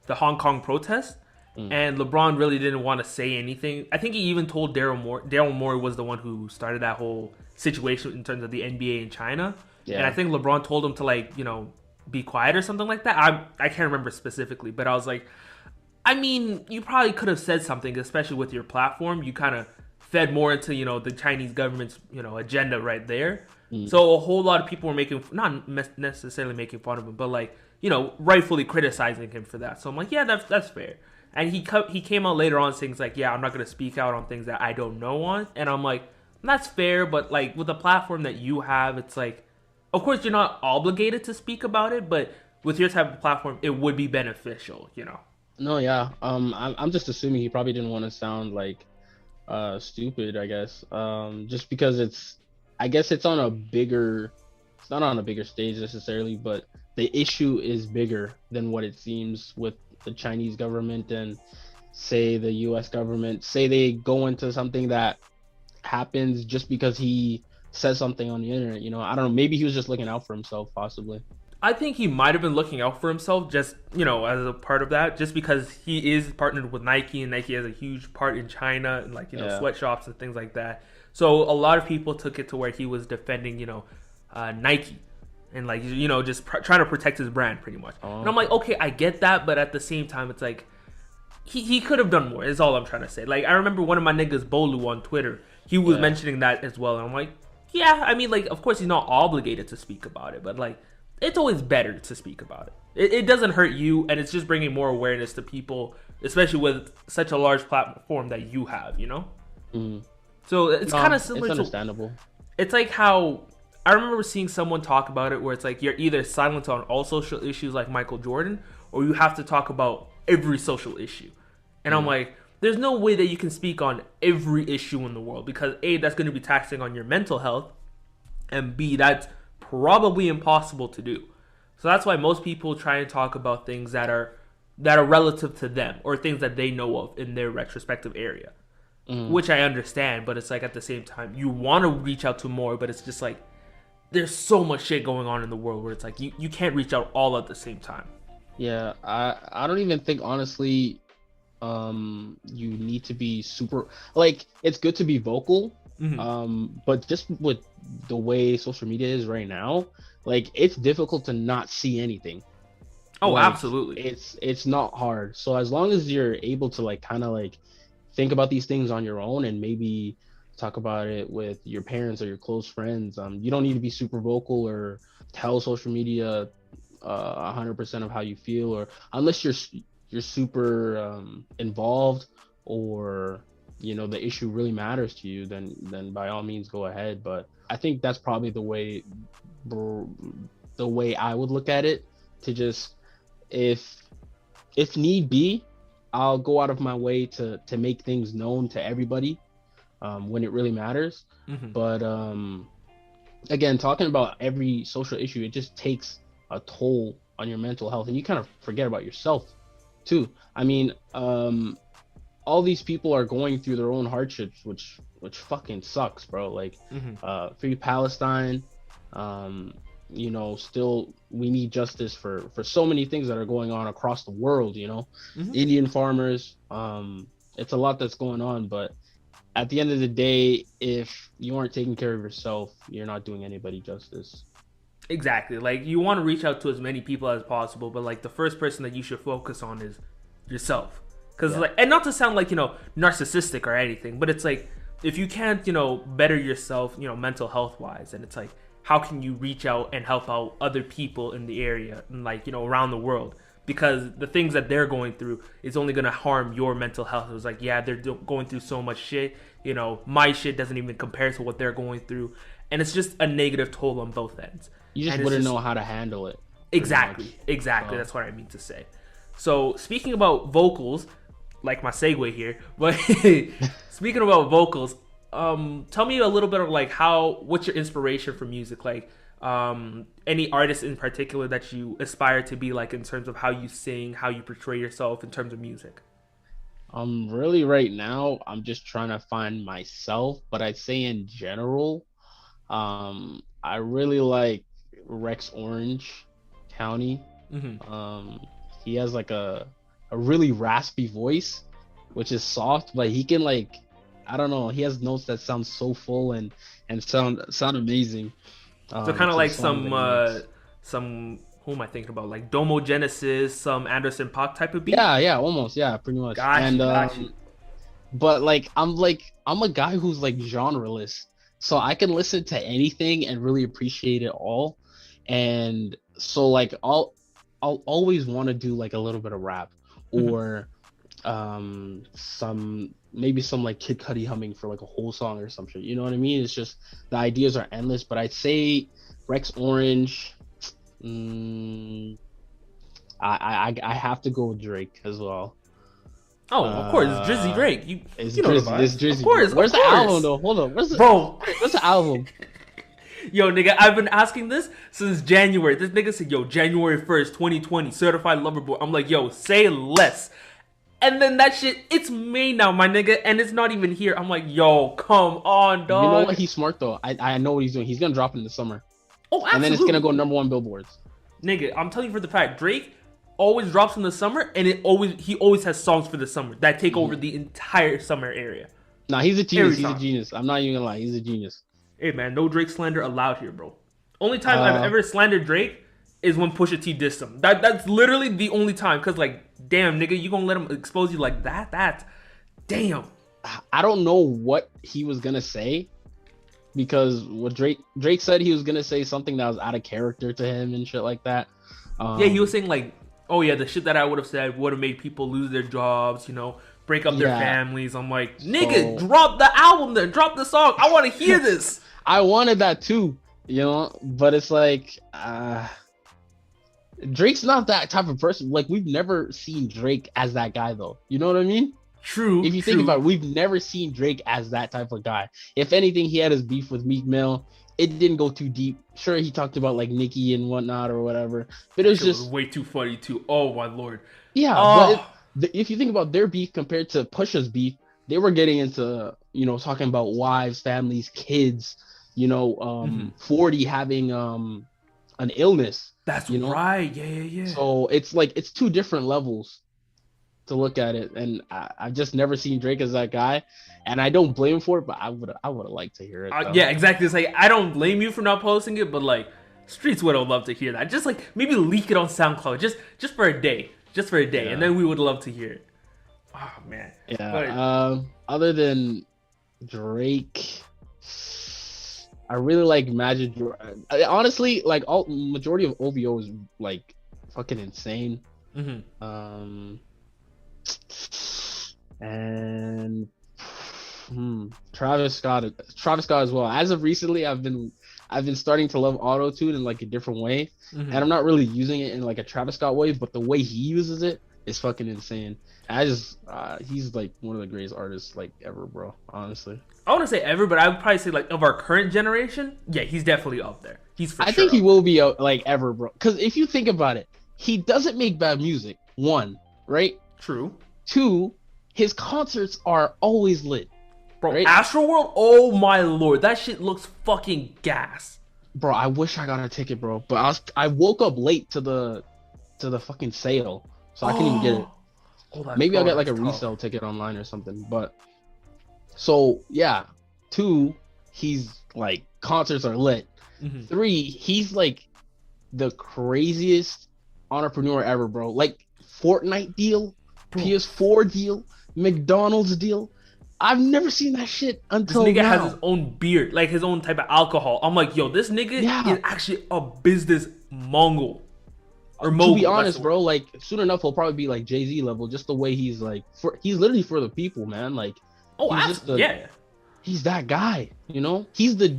Hong Kong protest, and LeBron really didn't want to say anything. I think he even told Daryl Morey. Daryl Morey was the one who started that whole situation in terms of the NBA in China, and I think LeBron told him to like be quiet or something like that. I can't remember specifically, but I was like, I mean, you probably could have said something, especially with your platform. You kind of fed more into the Chinese government's agenda right there. So a whole lot of people were not necessarily making fun of him, but like rightfully criticizing him for that. So I'm like, yeah, that's fair. And he came out later on saying like, yeah, I'm not gonna speak out on things that I don't know on. And I'm like, that's fair, but like with the platform that you have, it's like, of course you're not obligated to speak about it, but with your type of platform, it would be beneficial, No, yeah. I'm just assuming he probably didn't want to sound like stupid, I guess. Just because I guess it's not on a bigger stage necessarily, but the issue is bigger than what it seems with the Chinese government and say the US government. Say they go into something that happens just because he says something on the internet, I don't know, maybe he was just looking out for himself, possibly. I think he might have been looking out for himself just, as a part of that, just because he is partnered with Nike, and Nike has a huge part in China and like, sweatshops and things like that. So a lot of people took it to where he was defending, Nike and like, just trying to protect his brand pretty much. And I'm like, okay, I get that. But at the same time, it's like he could have done more is all I'm trying to say. Like, I remember one of my niggas, Bolu, on Twitter, he was mentioning that as well. And I'm like, yeah, I mean, like, of course he's not obligated to speak about it, but like, it's always better to speak about it. It doesn't hurt you, and it's just bringing more awareness to people, especially with such a large platform that you have, So it's kind of similar. It's understandable. It's like how I remember seeing someone talk about it, where it's like you're either silent on all social issues like Michael Jordan, or you have to talk about every social issue. And I'm like, there's no way that you can speak on every issue in the world, because A, that's going to be taxing on your mental health, and B, that's probably impossible to do. So that's why most people try and talk about things that are relative to them, or things that they know of in their retrospective area, which I understand. But it's like, at the same time, you want to reach out to more, but it's just like there's so much shit going on in the world where it's like you can't reach out all at the same time. Yeah, I don't even think, honestly, you need to be super, like, it's good to be vocal, but just with the way social media is right now, like, it's difficult to not see anything. Oh, like, absolutely. It's not hard. So as long as you're able to like kind of like think about these things on your own and maybe talk about it with your parents or your close friends, you don't need to be super vocal or tell social media 100% of how you feel, or unless you're super involved, or the issue really matters to you, then by all means go ahead. But I think that's probably the way I would look at it, to just, if need be, I'll go out of my way to make things known to everybody when it really matters. But again, talking about every social issue, it just takes a toll on your mental health, and you kind of forget about yourself too. I mean, all these people are going through their own hardships, which fucking sucks, bro. Like, Free Palestine, still we need justice for so many things that are going on across the world, Indian farmers, it's a lot that's going on. But at the end of the day, if you aren't taking care of yourself, you're not doing anybody justice. Exactly. Like, you want to reach out to as many people as possible, but like the first person that you should focus on is yourself. Because like, and not to sound like narcissistic or anything, but it's like, if you can't better yourself mental health wise, and it's like, how can you reach out and help out other people in the area and like around the world? Because the things that they're going through is only going to harm your mental health. It was like, yeah, they're going through so much shit, my shit doesn't even compare to what they're going through, and it's just a negative toll on both ends. You just wouldn't know how to handle it. Exactly. That's what I mean to say. So speaking about vocals, like my segue here, but speaking about vocals, tell me a little bit of like what's your inspiration for music? Like, any artists in particular that you aspire to be like in terms of how you sing, how you portray yourself in terms of music? Really right now, I'm just trying to find myself, but I'd say in general, I really like Rex Orange County. He has like a really raspy voice, which is soft, but he can like, I don't know, he has notes that sound so full and sound amazing. So kind of like some who am I thinking about? Like Domo Genesis, some Anderson .Paak type of beat. Yeah, almost, yeah, pretty much. Gotcha. But like I'm a guy who's like genreless, so I can listen to anything and really appreciate it all. And so like I'll always want to do like a little bit of rap or some like Kid Cudi humming for like a whole song or some shit. You know what I mean? It's just the ideas are endless. But I'd say Rex Orange. I have to go with Drake as well. Oh, of course, it's Drizzy Drake. It's you know Drizzy. It's Drizzy. Of course, where's the album though? Hold on, where's the album? Yo, nigga, I've been asking this since January. This nigga said, yo, January 1st, 2020, Certified Lover Boy. I'm like, yo, say less. And then that shit, it's May now, my nigga, and it's not even here. I'm like, yo, come on, dog. You know what? He's smart though. I know what he's doing. He's gonna drop it in the summer. Oh, absolutely. And then it's gonna go #1 billboards. Nigga, I'm telling you for the fact, Drake always drops in the summer, and he always has songs for the summer that take over the entire summer area. Nah, he's a genius. He's a genius. I'm not even gonna lie. He's a genius. Hey man, no Drake slander allowed here, bro. Only time I've ever slandered Drake is when Pusha T dissed him. That's literally the only time. Cause like, damn nigga, you gonna let him expose you like that? That's damn. I don't know what he was gonna say, because what Drake said, he was gonna say something that was out of character to him and shit like that. Yeah, he was saying like, oh yeah, the shit that I would have said would have made people lose their jobs, break up their families. I'm like, nigga, drop the album then, drop the song. I want to hear this. I wanted that too, but it's like, Drake's not that type of person. Like, we've never seen Drake as that guy though. You know what I mean? True. If you think about it, we've never seen Drake as that type of guy. If anything, he had his beef with Meek Mill. It didn't go too deep. Sure, he talked about like Nicki and whatnot or whatever, but it was just way too funny too. Oh my lord. Yeah, but if you think about their beef compared to Pusha's beef, they were getting into talking about wives, families, kids. 40 having an illness. That's right. Yeah. So it's like it's two different levels to look at it, and I've just never seen Drake as that guy, and I don't blame him for it, but I would have liked to hear it. Yeah, exactly. It's like, I don't blame you for not posting it, but like, streets would have loved to hear that. Just like maybe leak it on SoundCloud, just for a day, and then we would love to hear it. Oh man. Yeah. Other than Drake, I really like Magic. Honestly, like majority of OVO is like fucking insane. And Travis Scott as well. As of recently, I've been starting to love auto-tune in like a different way, and I'm not really using it in like a Travis Scott way, but the way he uses it is fucking insane. He's like one of the greatest artists like ever, bro. Honestly, I want to say ever, but I would probably say like of our current generation, yeah, he's definitely up there. I think he will be like ever, bro. Because if you think about it, he doesn't make bad music. One, right? True. Two, his concerts are always lit. Bro, right? Astroworld, oh my lord, that shit looks fucking gas. Bro, I wish I got a ticket, bro. But I woke up late to the fucking sale, so I couldn't even get it. Maybe I'll get like a resale ticket online or something. But so yeah, 2, he's like concerts are lit. 3, he's like the craziest entrepreneur ever, bro. Like Fortnite deal, PS4 deal, McDonald's deal. I've never seen that shit until this nigga now. has his own beer, like his own type of alcohol. I'm like, yo, this nigga is actually a business Mongol. Or mogul, to be honest, bro, like soon enough he'll probably be like Jay-Z level, just the way he's like he's literally for the people, man. Like, he's that guy, He's the,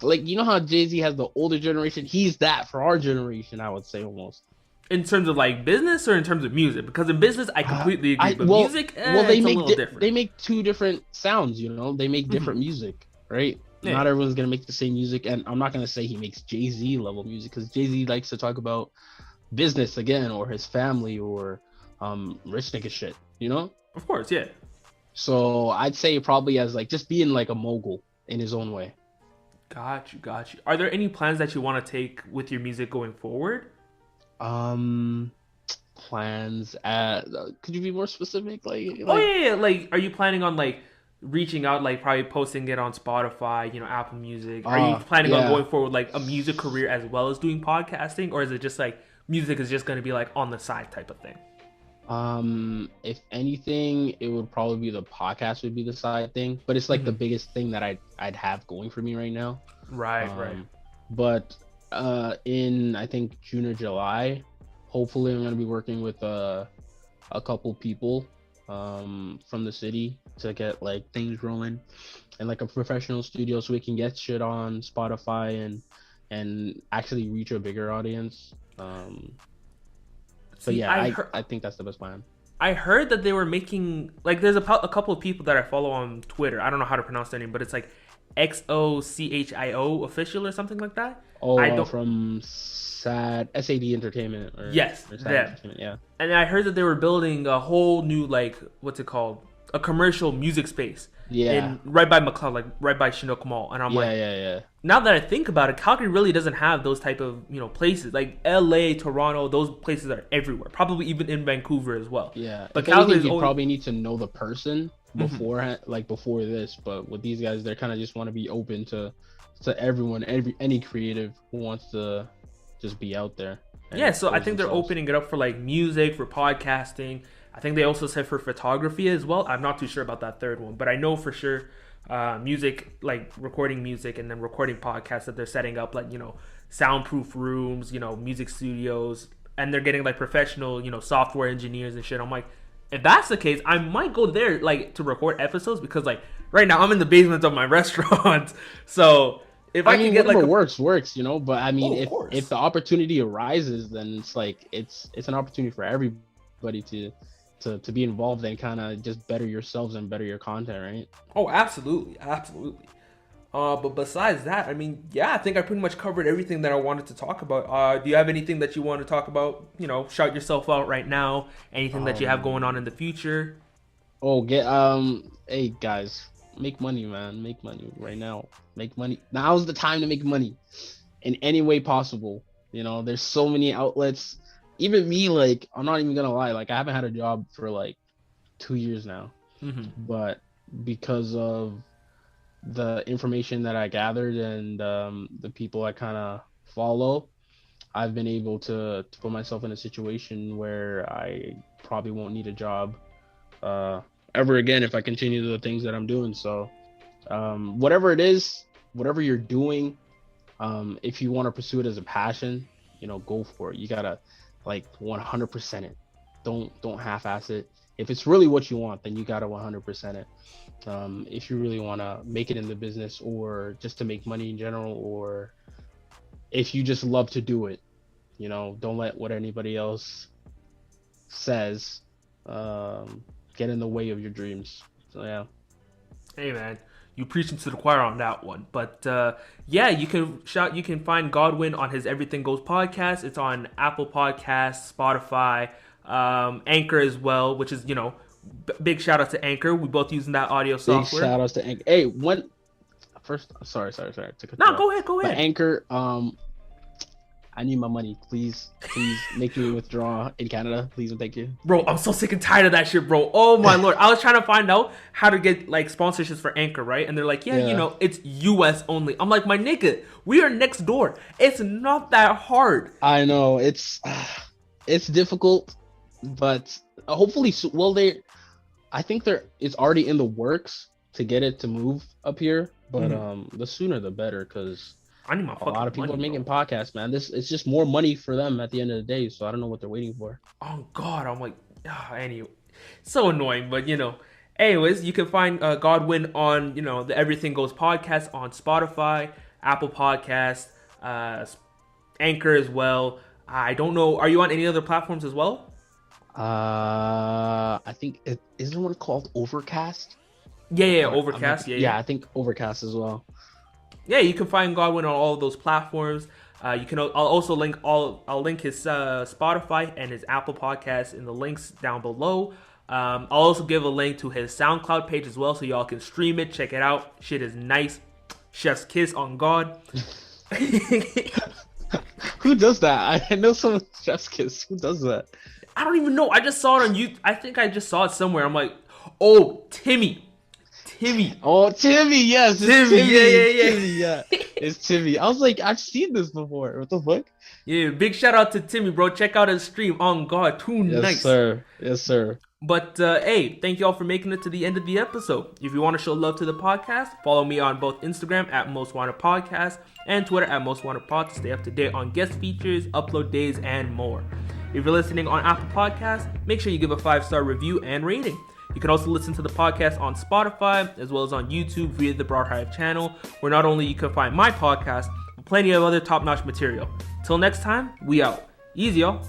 like, how Jay-Z has the older generation, he's that for our generation, I would say almost. In terms of like business or in terms of music? Because in business, I completely agree. But music, they it's a make little different. they make two different sounds. You know, they make different music, right? Yeah. Not everyone's gonna make the same music, and I'm not gonna say he makes Jay-Z level music because Jay-Z likes to talk about business again, or his family, or rich nigga shit. You know? Of course, yeah. So I'd say probably as like just being like a mogul in his own way. Got you. Are there any plans that you want to take with your music going forward? Plans at could you be more specific? Oh yeah. Like, are you planning on like reaching out, like probably posting it on Spotify, Apple Music? Are you planning on going forward like a music career as well as doing podcasting, or is it just like music is just going to be like on the side type of thing? If anything, it would probably be the podcast would be the side thing, but it's like the biggest thing that I'd have going for me right now. Right. But in I think June or July, hopefully I'm gonna be working with a couple people from the city to get like things rolling and like a professional studio so we can get shit on Spotify and actually reach a bigger audience. But yeah, I think that's the best plan. I heard that they were making like there's a couple of people that I follow on Twitter. I don't know how to pronounce their name, but it's like XOCHIO official or something like that. From SAD Entertainment. Yes, them. Yeah. And I heard that they were building a whole new like what's it called? A commercial music space. Yeah. Right by McLeod, like right by Chinook Mall. And I'm yeah. Now that I think about it, Calgary really doesn't have those type of places. Like LA, Toronto, those places are everywhere. Probably even in Vancouver as well. Yeah. But Calgary, you probably need to know the person beforehand, like before this. But with these guys, they kind of just want to be open to everyone, any creative who wants to just be out there. Yeah. So I think they're opening it up for like music, for podcasting. I think they also said for photography as well. I'm not too sure about that third one, but I know for sure music, like recording music and then recording podcasts, that they're setting up like, soundproof rooms, music studios, and they're getting like professional, software engineers and shit. I'm like, if that's the case, I might go there like to record episodes because like right now I'm in the basement of my restaurant. So if I can get like works, but I mean, if the opportunity arises, then it's like, it's an opportunity for everybody to be involved and kind of just better yourselves and better your content, right? Oh, absolutely. But besides that, I mean, yeah, I think I pretty much covered everything that I wanted to talk about. Do you have anything that you want to talk about? Shout yourself out right now. Anything that you have going on in the future? Hey guys, make money, man. Make money right now. Make money. Now's the time to make money in any way possible. There's so many outlets. Even me, like, I'm not even gonna lie, like, I haven't had a job for like 2 years now, but because of the information that I gathered and the people I kind of follow, I've been able to put myself in a situation where I probably won't need a job ever again if I continue the things that I'm doing. So whatever it is, whatever you're doing, if you want to pursue it as a passion, go for it. You gotta like 100% it. Don't half-ass it. If it's really what you want, then you gotta 100% it. If you really want to make it in the business or just to make money in general, or if you just love to do it, don't let what anybody else says get in the way of your dreams. So yeah. Hey man, you preaching to the choir on that one. But yeah, you can find Godwin on his Everything Goes podcast. It's on Apple Podcasts, Spotify, Anchor as well, which is, big shout out to Anchor. We both using that audio software. Big shout outs to Anchor. Hey, sorry. No, go ahead. But Anchor, I need my money. Please make me withdraw in Canada. Please and thank you. Bro, I'm so sick and tired of that shit, bro. Oh my lord. I was trying to find out how to get like sponsorships for Anchor, right? And they're like, yeah. It's US only. I'm like, my nigga, we are next door. It's not that hard. I know. It's difficult, but hopefully, I think it's already in the works to get it to move up here, but the sooner the better, because I need my fucking a lot of people money, are making podcasts, man. It's just more money for them at the end of the day, so I don't know what they're waiting for. Oh god, I'm like, anyway, so annoying, but anyways, you can find Godwin on the Everything Goes podcast on Spotify, Apple Podcasts, Anchor as well. I don't know. Are you on any other platforms as well? I think is there one called Overcast? Yeah, Overcast. Yeah, I think Overcast as well. Yeah, you can find Godwin on all of those platforms. You can. I'll also link I'll link his Spotify and his Apple Podcast in the links down below. I'll also give a link to his SoundCloud page as well, so y'all can stream it, check it out. Shit is nice. Chef's kiss on God. Who does that? I know someone chef's kiss. Who does that? I don't even know. I just saw it on YouTube. I think I just saw it somewhere. I'm like, oh, Timmy. Oh, Timmy, yes. It's Timmy. Yeah. Timmy, yeah. It's Timmy. I was like, I've seen this before. What the fuck? Yeah, big shout out to Timmy, bro. Check out his stream. On God, too nice. Yes, sir. But hey, thank y'all for making it to the end of the episode. If you want to show love to the podcast, follow me on both Instagram at Most Wanted Podcast and Twitter at Most Wanted Pod to stay up to date on guest features, upload days, and more. If you're listening on Apple Podcasts, make sure you give a 5-star review and rating. You can also listen to the podcast on Spotify as well as on YouTube via the Broad Hive channel, where not only you can find my podcast, but plenty of other top-notch material. Till next time, we out. Easy, y'all.